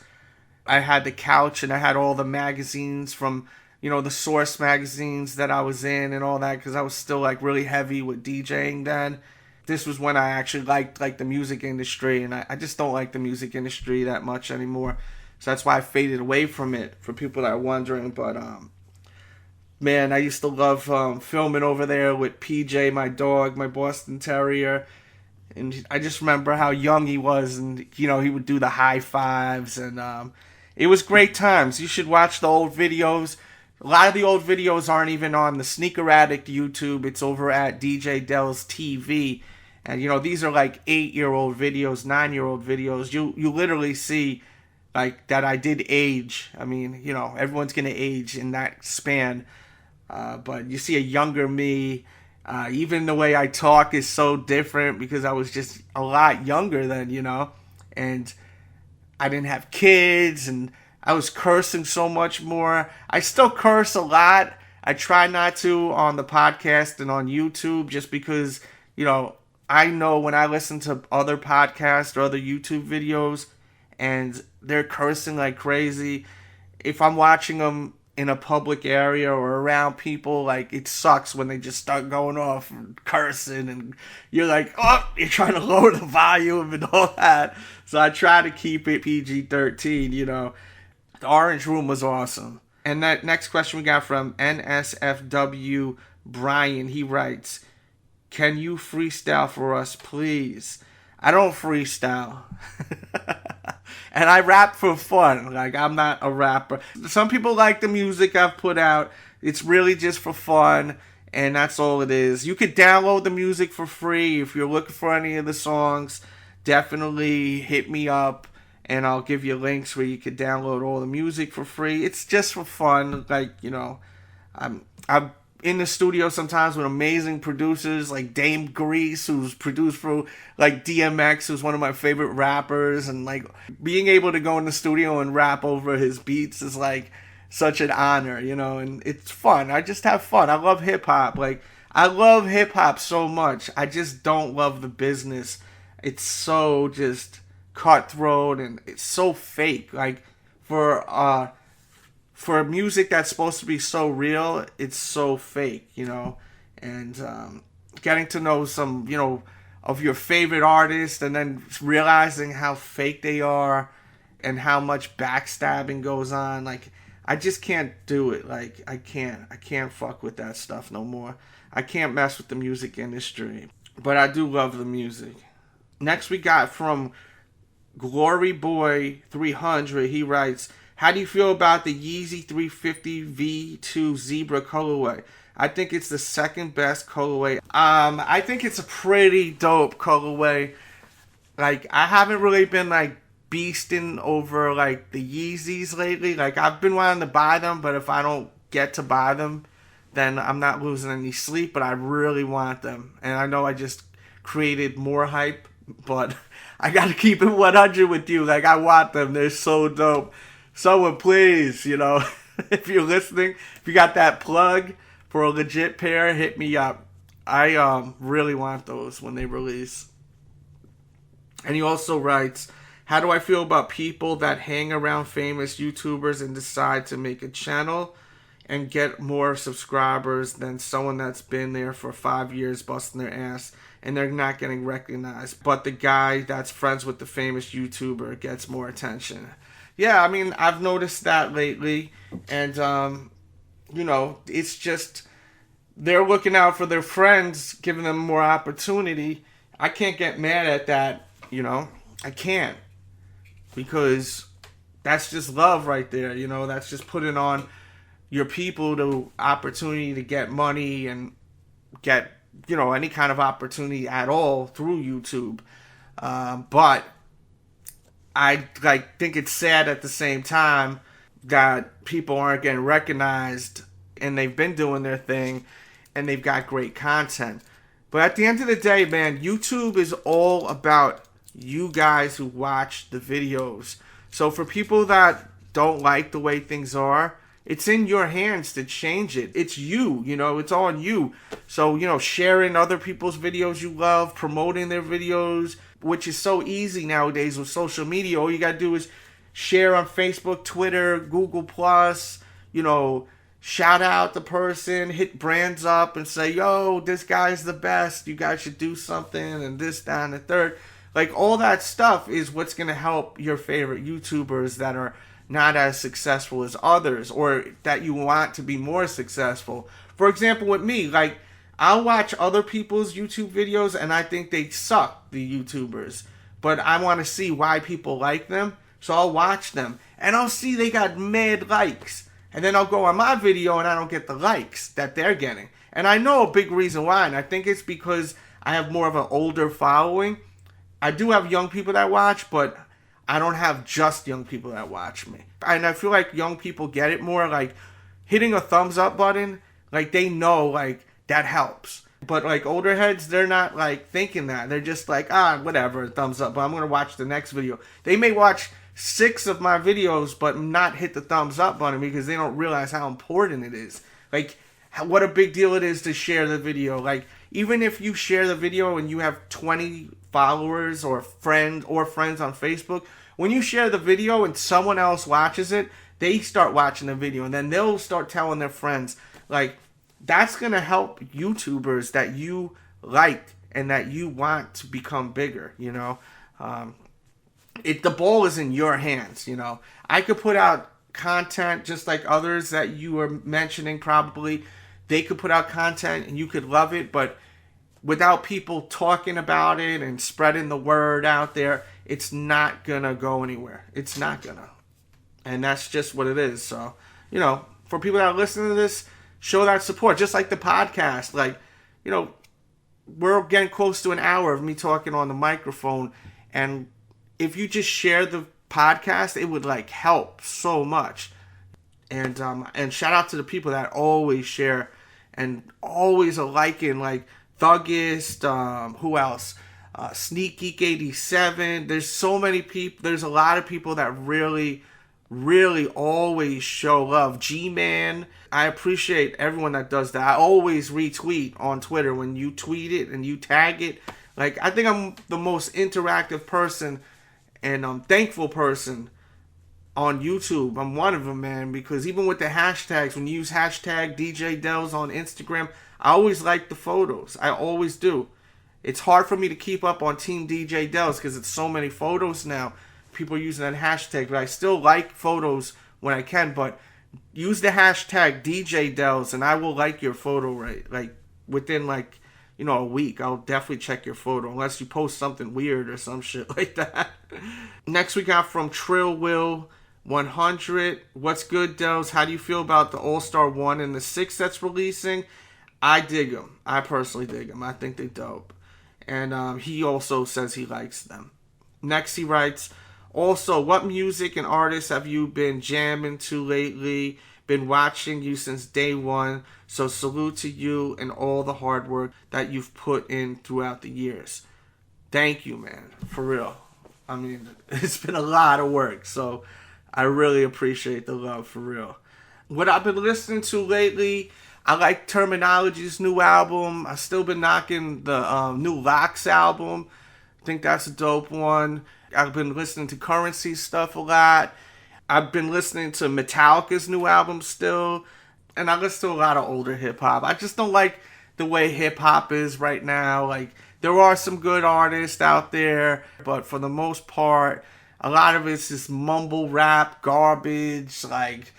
I had the couch and I had all the magazines from, you know, the Source magazines that I was in and all that, because I was still like really heavy with DJing then. This was when I actually liked like the music industry, and I just don't like the music industry that much anymore. So that's why I faded away from it, for people that are wondering. But man, I used to love filming over there with PJ, my dog, my Boston Terrier. And I just remember how young he was, and, you know, he would do the high fives, and it was great times. You should watch the old videos. A lot of the old videos aren't even on the Sneaker Addict YouTube. It's over at DJ Delz TV. And, you know, these are like 8-year-old videos, 9-year-old videos. You literally see, like, that I did age. I mean, you know, everyone's going to age in that span. But you see a younger me. Even the way I talk is so different because I was just a lot younger then, you know. And I didn't have kids, and I was cursing so much more. I still curse a lot. I try not to on the podcast and on YouTube, just because, you know, I know when I listen to other podcasts or other YouTube videos and they're cursing like crazy, if I'm watching them in a public area or around people, like, it sucks when they just start going off and cursing, and you're like, oh, you're trying to lower the volume and all that. So I try to keep it PG-13, you know. The orange room was awesome. And that next question we got from NSFW Brian. He writes, can you freestyle for us, please? I don't freestyle. And I rap for fun. Like, I'm not a rapper. Some people like the music I've put out. It's really just for fun, and that's all it is. You could download the music for free. If you're looking for any of the songs, definitely hit me up, and I'll give you links where you could download all the music for free. It's just for fun. Like, you know, I'm in the studio sometimes with amazing producers like Dame Grease, who's produced for like DMX, who's one of my favorite rappers, and like being able to go in the studio and rap over his beats is like such an honor, you know, and it's fun. I just have fun. I love hip hop. Like, I love hip hop so much. I just don't love the business. It's so just cutthroat, and it's so fake. Like, for music that's supposed to be so real, it's so fake, you know. And getting to know some, you know, of your favorite artists, and then realizing how fake they are and how much backstabbing goes on, like, I just can't do it. Like, I can't fuck with that stuff no more. I can't mess with the music industry, but I do love the music. Next we got from Glory Boy 300. He writes, how do you feel about the Yeezy 350 V2 Zebra colorway? I think it's the second best colorway. I think it's a pretty dope colorway. Like, I haven't really been like beasting over like the Yeezys lately. Like, I've been wanting to buy them, but if I don't get to buy them, then I'm not losing any sleep. But I really want them, and I know I just created more hype but I gotta keep it 100 with you. Like, I want them. They're so dope. Someone please, if you're listening, if you got that plug for a legit pair, hit me up. I really want those when they release. And he also writes, how do I feel about people that hang around famous YouTubers and decide to make a channel and get more subscribers than someone that's been there for 5 years busting their ass and they're not getting recognized, but the guy that's friends with the famous YouTuber gets more attention? Yeah, I mean, I've noticed that lately, and it's just they're looking out for their friends, giving them more opportunity. I can't get mad at that, I can't, because that's just love right there, that's just putting on your people the opportunity to get money and get, any kind of opportunity at all through YouTube. But I think it's sad at the same time that people aren't getting recognized and they've been doing their thing and they've got great content. But at the end of the day, man, YouTube is all about you guys who watch the videos. So for people that don't like the way things are, it's in your hands to change it. It's you, it's on you. So, sharing other people's videos you love, promoting their videos, which is so easy nowadays with social media. All you got to do is share on Facebook, Twitter, Google+, shout out the person, hit brands up and say, yo, this guy's the best. You guys should do something and this, that, and the third. Like, all that stuff is what's going to help your favorite YouTubers that are not as successful as others, or that you want to be more successful. For example, with me, like, I'll watch other people's YouTube videos and I think they suck, the YouTubers. But I want to see why people like them, so I'll watch them. And I'll see they got mad likes. And then I'll go on my video and I don't get the likes that they're getting. And I know a big reason why, and I think it's because I have more of an older following. I do have young people that watch, but I don't have just young people that watch me. And I feel like young people get it more, like hitting a thumbs up button, like they know, like, that helps. But like older heads, they're not like thinking that. They're just like, whatever, thumbs up, but I'm going to watch the next video. They may watch 6 of my videos, but not hit the thumbs up button because they don't realize how important it is. Like, what a big deal it is to share the video. Like, even if you share the video and you have 20 followers or friends on Facebook, when you share the video and someone else watches it, they start watching the video and then they'll start telling their friends. Like, that's going to help YouTubers that you like and that you want to become bigger, the ball is in your hands, I could put out content just like others that you were mentioning probably. They could put out content and you could love it, but without people talking about it and spreading the word out there, it's not gonna go anywhere. It's not gonna. And that's just what it is. So, for people that are listening to this, show that support. Just like the podcast. Like, we're getting close to an hour of me talking on the microphone. And if you just share the podcast, it would like help so much. And shout out to the people that always share and always are liking, like Thuggist, who else? Sneak Geek 87. There's so many people. There's a lot of people that really, really always show love. G-Man. I appreciate everyone that does that. I always retweet on Twitter when you tweet it and you tag it. Like, I think I'm the most interactive person and thankful person on YouTube. I'm one of them, man, because even with the hashtags, when you use hashtag DJ Delz on Instagram, I always like the photos. I always do. It's hard for me to keep up on Team DJ Delz because it's so many photos now. People are using that hashtag, but I still like photos when I can. But use the hashtag DJ Delz, and I will like your photo within a week. I'll definitely check your photo unless you post something weird or some shit like that. Next we got from Trill Will 100. What's good, Delz? How do you feel about the All-Star 1 and the 6 that's releasing? I dig them. I personally dig them. I think they're dope. And he also says he likes them. Next he writes, also, what music and artists have you been jamming to lately? Been watching you since day one, so salute to you and all the hard work that you've put in throughout the years. thank you, man. For real. I mean, it's been a lot of work, so I really appreciate the love, for real. What I've been listening to lately, I like Terminology's new album. I've still been knocking the new Locks album. I think that's a dope one. I've been listening to Currency stuff a lot. I've been listening to Metallica's new album still. And I listen to a lot of older hip-hop. I just don't like the way hip-hop is right now. Like, there are some good artists out there, but for the most part, a lot of it's just mumble rap, garbage, like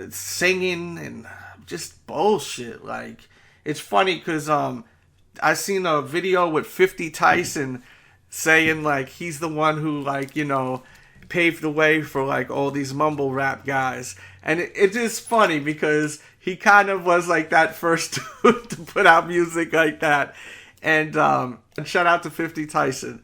singing and just bullshit. Like, it's funny because I seen a video with 50 Tyson saying like he's the one who, like, you know, paved the way for like all these mumble rap guys. And it is funny because he kind of was like that first to put out music like that. And shout out to 50 Tyson.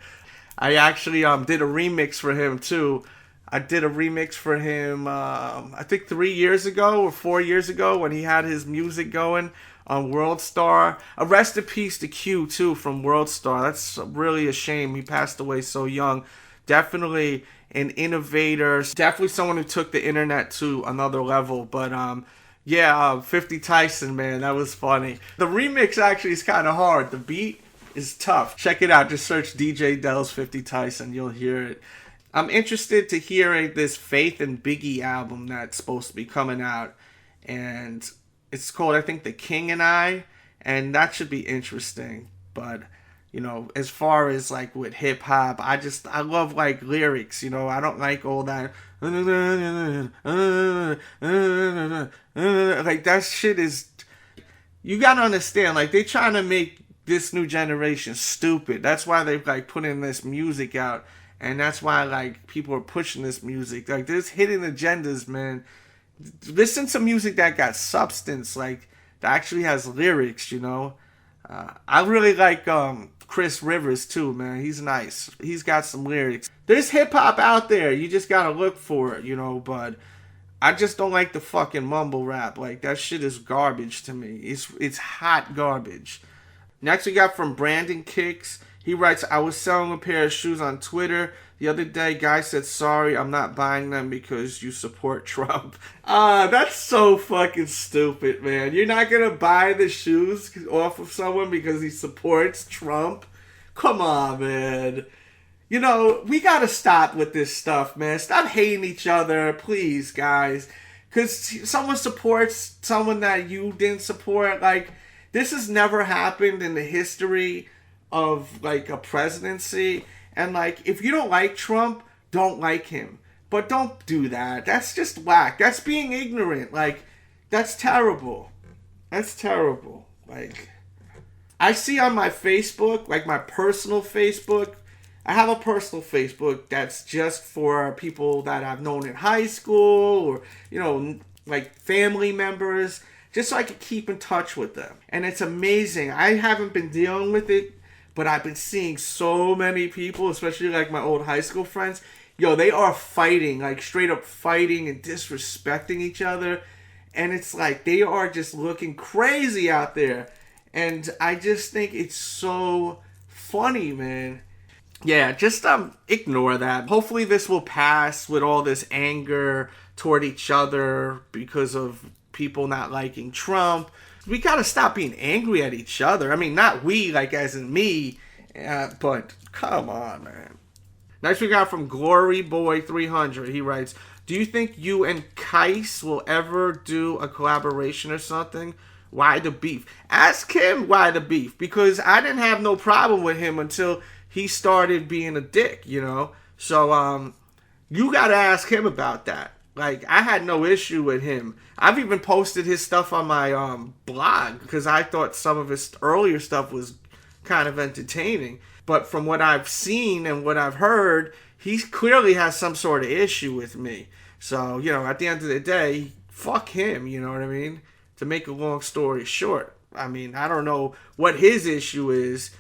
I actually did a remix for him too. I did a remix for him I think 3 years ago or 4 years ago when he had his music going on WorldStar. Rest in peace to Q too from WorldStar. That's really a shame. He passed away so young. Definitely an innovator. Definitely someone who took the internet to another level. But yeah, 50 Tyson, man, that was funny. The remix actually is kind of hard. The beat is tough. Check it out. Just search DJ Delz 50 Tyson. You'll hear it. I'm interested to hear this Faith and Biggie album that's supposed to be coming out. And it's called, I think, The King and I. And that should be interesting. But, you know, as far as like with hip hop, I love like lyrics, you know. I don't like all that. Like, that shit is, you gotta understand, like, they trying to make this new generation stupid. That's why they've like put in this music out, and that's why like people are pushing this music. Like, there's hidden agendas, man. Listen to music that got substance, like that actually has lyrics, you know. I really like Chris Rivers too, man. He's nice. He's got some lyrics. There's hip hop out there. You just gotta look for it, you know. But I just don't like the fucking mumble rap. Like, that shit is garbage to me. It's hot garbage. Next we got from Brandon Kicks. He writes, I was selling a pair of shoes on Twitter the other day. Guy said, sorry, I'm not buying them because you support Trump. That's so fucking stupid, man. You're not gonna buy the shoes off of someone because he supports Trump? Come on, man. You know, we gotta stop with this stuff, man. Stop hating each other, please, guys. Because someone supports someone that you didn't support. Like, this has never happened in the history of, like, a presidency. And, like, if you don't like Trump, don't like him. But don't do that. That's just whack. That's being ignorant. Like, that's terrible. That's terrible. Like, I see on my Facebook, like my personal Facebook, I have a personal Facebook that's just for people that I've known in high school or, you know, like family members, just so I can keep in touch with them. And it's amazing. I haven't been dealing with it, but I've been seeing so many people, especially like my old high school friends. Yo, they are fighting, like straight up fighting and disrespecting each other. And it's like they are just looking crazy out there. And I just think it's so funny, man. Yeah, just ignore that. Hopefully this will pass with all this anger toward each other because of people not liking Trump. We gotta stop being angry at each other. I mean, not we, like as in me, but come on, man. Next we got from Glory Boy 300. He writes, do you think you and Kais will ever do a collaboration or something? Why the beef? Ask him why the beef, because I didn't have no problem with him until he started being a dick, you know? So, you gotta ask him about that. Like, I had no issue with him. I've even posted his stuff on my blog because I thought some of his earlier stuff was kind of entertaining. But from what I've seen and what I've heard, he clearly has some sort of issue with me. So, you know, at the end of the day, fuck him, you know what I mean? To make a long story short. I mean, I don't know what his issue is,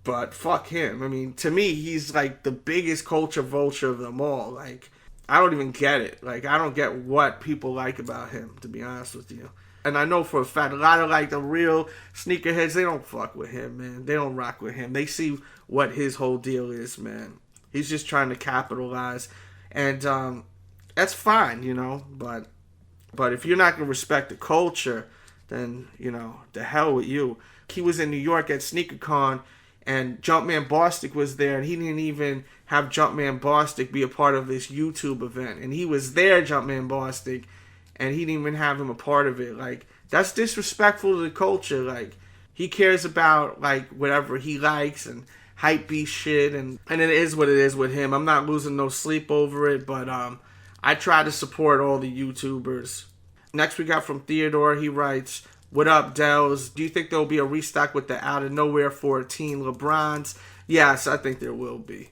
but fuck him. I mean, to me, he's like the biggest culture vulture of them all. Like, I don't even get it. Like, I don't get what people like about him, to be honest with you. And I know for a fact, a lot of like the real sneakerheads, they don't fuck with him, man. They don't rock with him. They see what his whole deal is, man. He's just trying to capitalize. And that's fine, you know. But if you're not going to respect the culture, then, you know, the hell with you. He was in New York at SneakerCon, and Jumpman Bostic was there, and he didn't even have Jumpman Bostic be a part of this YouTube event. And he was there, Jumpman Bostic, and he didn't even have him a part of it. Like, that's disrespectful to the culture. Like, he cares about, like, whatever he likes and hype beast shit, and it is what it is with him. I'm not losing no sleep over it, but I try to support all the YouTubers. Next we got from Theodore. He writes, "What up, Delz? Do you think there will be a restock with the Out of Nowhere 14 LeBrons?" Yes, I think there will be.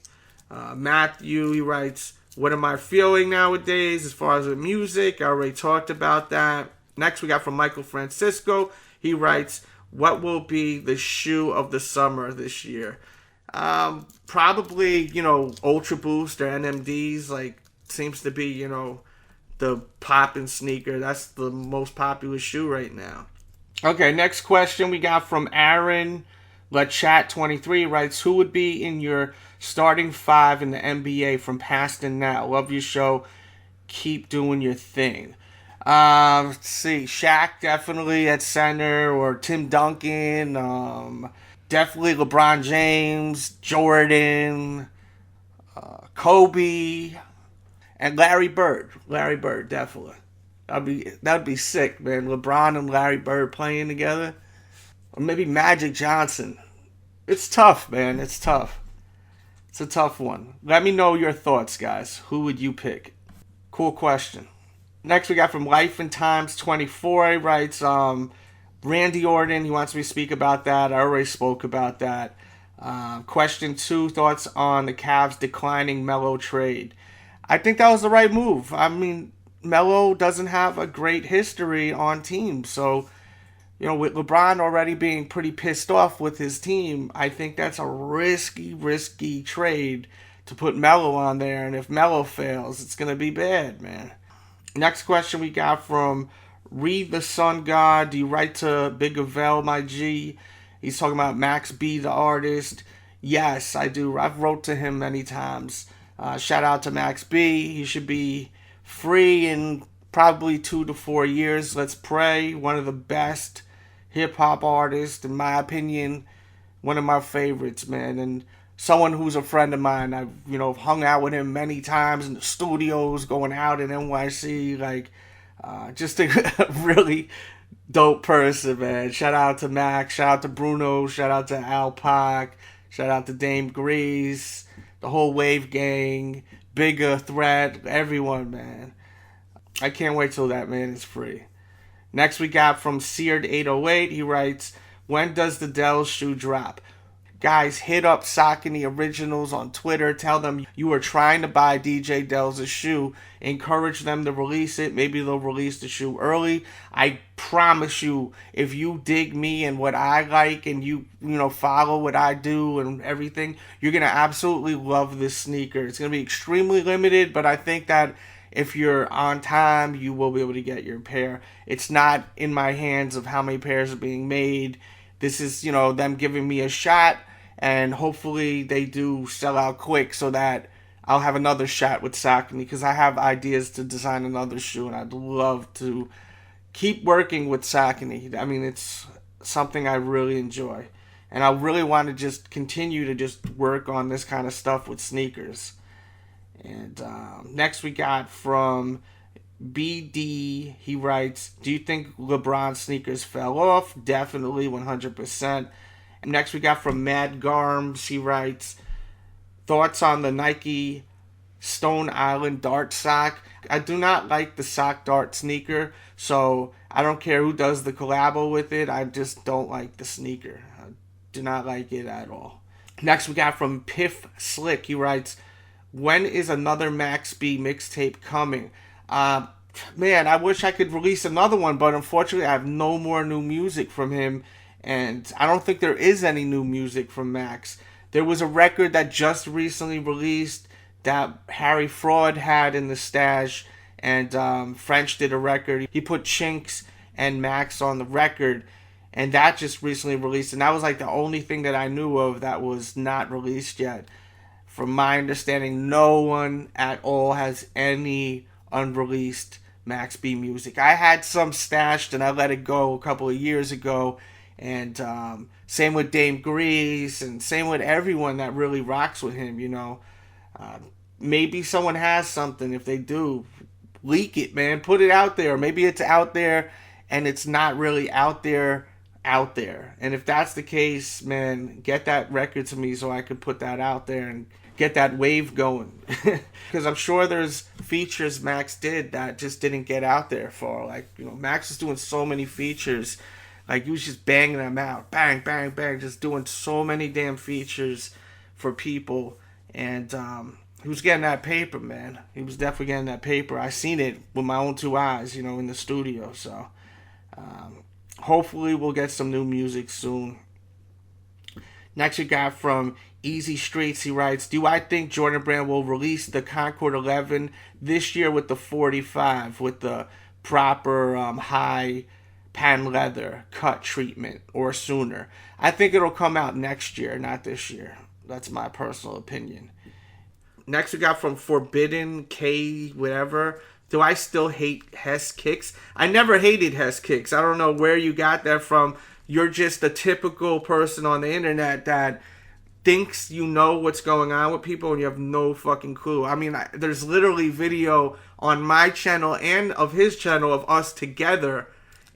Matthew, he writes, "What am I feeling nowadays as far as the music?" I already talked about that. Next we got from Michael Francisco. He writes, "What will be the shoe of the summer this year?" Probably, you know, Ultra Boost or NMDs. Like, seems to be, you know, the poppin' sneaker. That's the most popular shoe right now. Okay, next question we got from Aaron LaChat23. Writes, "Who would be in your starting five in the NBA from past and now? Love your show. Keep doing your thing." Let's see. Shaq definitely at center, or Tim Duncan. Definitely LeBron James, Jordan, Kobe, and Larry Bird. Larry Bird, definitely. That'd be sick, man. LeBron and Larry Bird playing together. Or maybe Magic Johnson. It's tough, man. It's tough. It's a tough one. Let me know your thoughts, guys. Who would you pick? Cool question. Next we got from Life and Times 24. He writes, Randy Orton, he wants me to speak about that. I already spoke about that. Question 2, thoughts on the Cavs declining Mellow trade. I think that was the right move. I mean, Mellow doesn't have a great history on teams. So, you know, with LeBron already being pretty pissed off with his team, I think that's a risky trade to put Mellow on there. And if Mellow fails, it's going to be bad, man. Next question we got from Read the Sun God. Do you write to Big Avell, my G? He's talking about Max B, the artist. Yes, I do. I've wrote to him many times. Shout out to Max B. He should be free in probably 2 to 4 years. Let's pray. One of the best hip-hop artists, in my opinion. One of my favorites, man. And someone who's a friend of mine. I've, you know, hung out with him many times in the studios, going out in NYC. Like, just a really dope person, man. Shout out to Max. Shout out to Bruno. Shout out to Alpac. Shout out to Dame Grease. The whole Wave Gang. Bigger Threat. Everyone, man. I can't wait till that man is free. Next we got from Seared808. He writes, when does the Delz shoe drop? Guys, hit up SAUCONY Originals on Twitter. Tell them you are trying to buy DJ Delz' shoe. Encourage them to release it. Maybe they'll release the shoe early. I promise you, if you dig me and what I like and you follow what I do and everything, you're going to absolutely love this sneaker. It's going to be extremely limited, but I think that if you're on time, you will be able to get your pair. It's not in my hands of how many pairs are being made. This is, them giving me a shot, and hopefully they do sell out quick so that I'll have another shot with Saucony, because I have ideas to design another shoe, and I'd love to keep working with Saucony. I mean, it's something I really enjoy, and I really want to just continue to just work on this kind of stuff with sneakers. And next we got from BD. He writes, do you think LeBron sneakers fell off? Definitely, 100%. And next we got from Mad Garms. He writes, thoughts on the Nike Stone Island Dart sock? I do not like the sock dart sneaker, so I don't care who does the collabo with it. I just don't like the sneaker. I do not like it at all. Next we got from Piff Slick. He writes, when is another Max B mixtape coming? Man, I wish I could release another one, but unfortunately I have no more new music from him, and I don't think there is any new music from Max. There was a record that just recently released that Harry Fraud had in the stash, and French did a record. He put chinks and Max on the record, and that just recently released, and that was like the only thing that I knew of that was not released yet. From my understanding, no one at all has any unreleased Max B music. I had some stashed and I let it go a couple of years ago, and same with Dame Grease, and same with everyone that really rocks with him, you know. Maybe someone has something. If they do, leak it, man. Put it out there. Maybe it's out there and it's not really out there. And if that's the case, man, get that record to me so I could put that out there and get that wave going. Because I'm sure there's features Max did that just didn't get out there for. Like, you know, Max was doing so many features. Like, he was just banging them out. Bang, bang, bang. Just doing so many damn features for people. And he was getting that paper, man. He was definitely getting that paper. I seen it with my own two eyes, you know, in the studio. So hopefully we'll get some new music soon. Next we got from Easy Streets. He writes, do I think Jordan Brand will release the Concorde 11 this year with the 45, with the proper high patent leather cut treatment, or sooner? I think it'll come out next year, not this year. That's my personal opinion. Next we got from Forbidden K whatever. Do I still hate Hess kicks? I never hated Hess kicks. I don't know where you got that from. You're just a typical person on the internet that thinks you know what's going on with people and you have no fucking clue. I mean, there's literally video on my channel and of his channel of us together,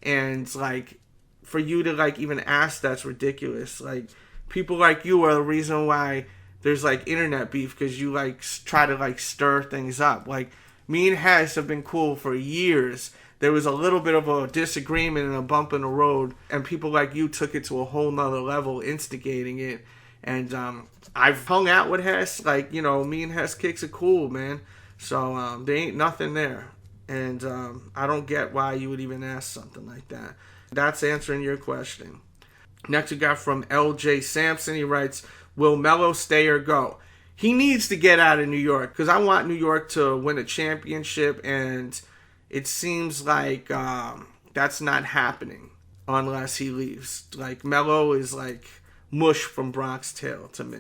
and like, for you to like even ask, that's ridiculous. Like, people like you are the reason why there's like internet beef, because you like try to like stir things up. Like, me and Hess have been cool for years. There was a little bit of a disagreement and a bump in the road, and people like you took it to a whole nother level, instigating it. And I've hung out with Hess. Like, you know, me and Hess kicks are cool, man. So there ain't nothing there. And I don't get why you would even ask something like that. That's answering your question. Next we got from LJ Sampson. He writes, will Mellow stay or go? He needs to get out of New York, because I want New York to win a championship, and it seems like that's not happening unless he leaves. Like, Mellow is like mush from Bronx Tale to me.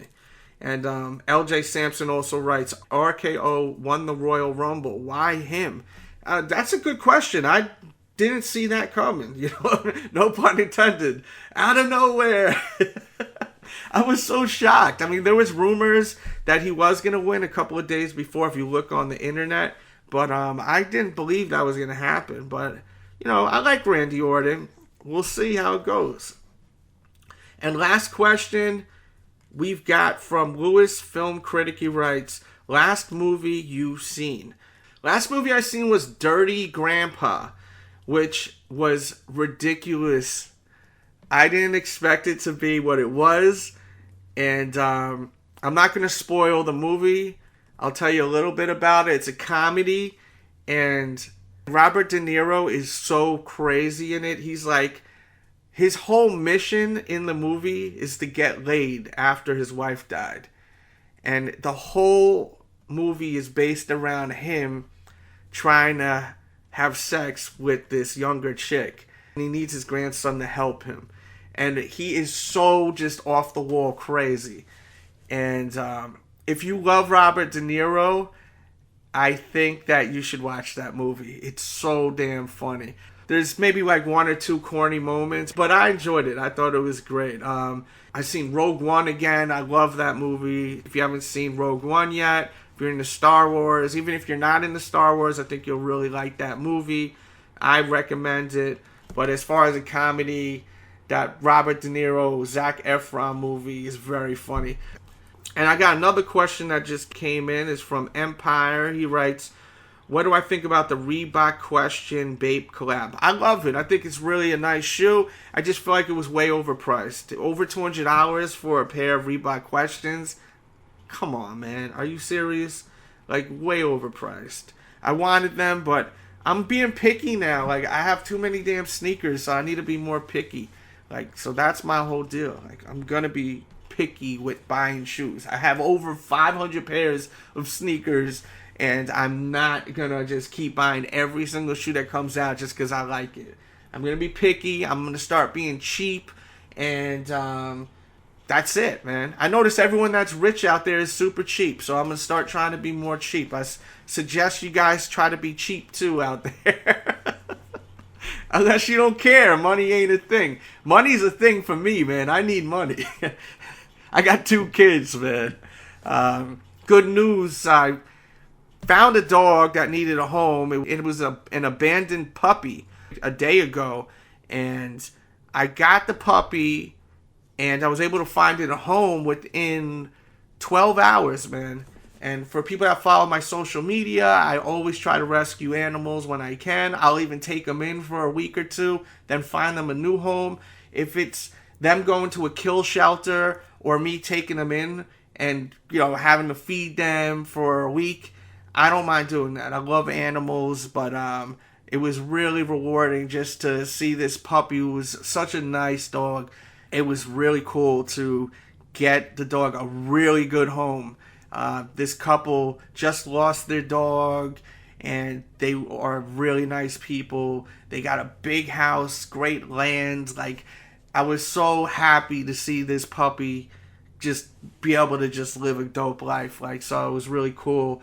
And LJ Sampson also writes, RKO won the Royal Rumble. Why him? That's a good question. I didn't see that coming. You know, no pun intended. Out of nowhere. I was so shocked. I mean, there was rumors that he was going to win a couple of days before, if you look on the internet. But I didn't believe that was going to happen. But, you know, I like Randy Orton. We'll see how it goes. And last question we've got from Lewis Film Critic. He writes, last movie you've seen? Last movie I seen was Dirty Grandpa, which was ridiculous. I didn't expect it to be what it was. And I'm not going to spoil the movie. I'll tell you a little bit about it. It's a comedy. And Robert De Niro is so crazy in it. He's like, his whole mission in the movie is to get laid after his wife died. And the whole movie is based around him trying to have sex with this younger chick. And he needs his grandson to help him. And he is so just off the wall crazy. And if you love Robert De Niro, I think that you should watch that movie. It's so damn funny. There's maybe like one or two corny moments, but I enjoyed it. I thought it was great. I've seen Rogue One again. I love that movie. If you haven't seen Rogue One yet, if you're into Star Wars, even if you're not into Star Wars, I think you'll really like that movie. I recommend it. But as far as a comedy, that Robert De Niro, Zac Efron movie is very funny. And I got another question that just came in. It's from Empire. He writes, what do I think about the Reebok Question Bape collab? I love it. I think it's really a nice shoe. I just feel like it was way overpriced. Over $200 for a pair of Reebok Questions? Come on, man. Are you serious? Like, way overpriced. I wanted them, but I'm being picky now. Like, I have too many damn sneakers, so I need to be more picky. Like, so that's my whole deal. Like, I'm going to be picky with buying shoes. I have over 500 pairs of sneakers, and I'm not going to just keep buying every single shoe that comes out just because I like it. I'm going to be picky. I'm going to start being cheap. And that's it, man. I notice everyone that's rich out there is super cheap. So I'm going to start trying to be more cheap. I suggest you guys try to be cheap too out there. Unless you don't care. Money ain't a thing. Money's a thing for me, man. I need money. I got 2 kids, man. Good news. I found a dog that needed a home. It was an abandoned puppy a day ago. And I got the puppy. And I was able to find it a home within 12 hours, man. And for people that follow my social media, I always try to rescue animals when I can. I'll even take them in for a week or 2, then find them a new home. If it's them going to a kill shelter or me taking them in and, having to feed them for a week, I don't mind doing that. I love animals, but it was really rewarding just to see this puppy who was such a nice dog. It was really cool to get the dog a really good home. This couple just lost their dog, and they are really nice people. They got a big house, great land. Like, I was so happy to see this puppy just be able to just live a dope life. Like, so it was really cool.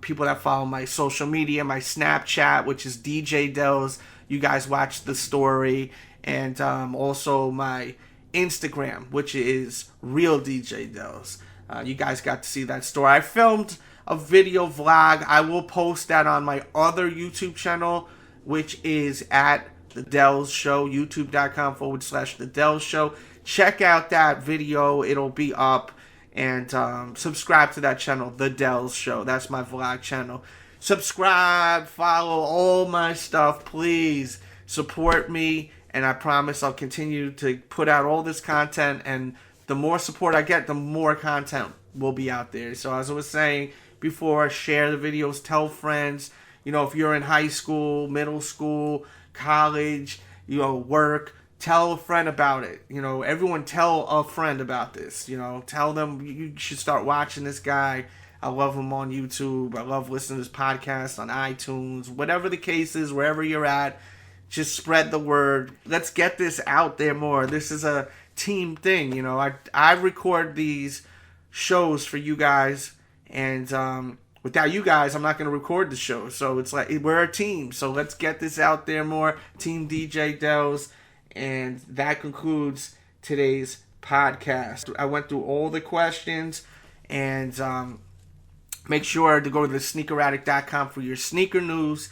People that follow my social media, my Snapchat, which is DJ Delz, you guys watched the story, and also my Instagram, which is Real DJ Delz. You guys got to see that story. I filmed a video vlog. I will post that on my other YouTube channel, which is at The Delz Show, youtube.com/The Delz Show. Check out that video. It'll be up. And subscribe to that channel, The Delz Show. That's my vlog channel. Subscribe, follow all my stuff. Please support me. And I promise I'll continue to put out all this content, and the more support I get, the more content will be out there. So as I was saying before, share the videos, tell friends. If you're in high school, middle school, college, work, tell a friend about it. Everyone tell a friend about this. Tell them you should start watching this guy. I love him on YouTube. I love listening to his podcast on iTunes. Whatever the case is, wherever you're at, just spread the word. Let's get this out there more. This is a team thing, I record these shows for you guys, and without you guys, I'm not going to record the show. So it's like we're a team. So let's get this out there more. Team DJ Delz. And that concludes today's podcast. I went through all the questions, and make sure to go to thesneakeraddict.com for your sneaker news.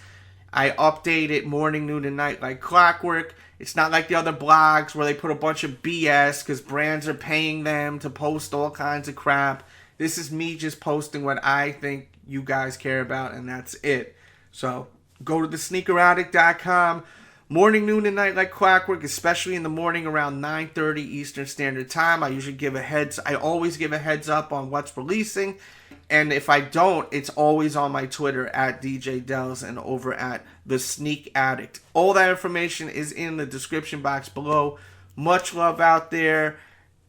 I update it morning, noon, and night like clockwork. It's not like the other blogs where they put a bunch of BS because brands are paying them to post all kinds of crap. This is me just posting what I think you guys care about, and that's it. So go to thesneakeraddict.com. Morning, noon, and night like clockwork, especially in the morning around 9:30 Eastern Standard Time. I always give a heads up on what's releasing. And if I don't, it's always on my Twitter at DJ Delz and over at The Sneak Addict. All that information is in the description box below. Much love out there.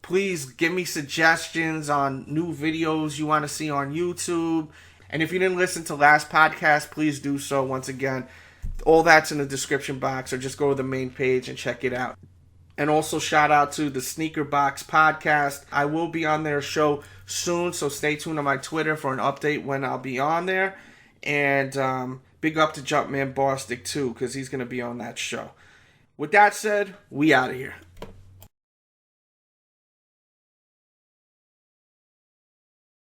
Please give me suggestions on new videos you want to see on YouTube. And if you didn't listen to last podcast, please do so once again. All that's in the description box, or just go to the main page and check it out. And also shout out to the Sneaker Box podcast. I will be on their show soon, so stay tuned on my Twitter for an update when I'll be on there. And big up to Jumpman Bostic too, because he's going to be on that show. With that said, we out of here.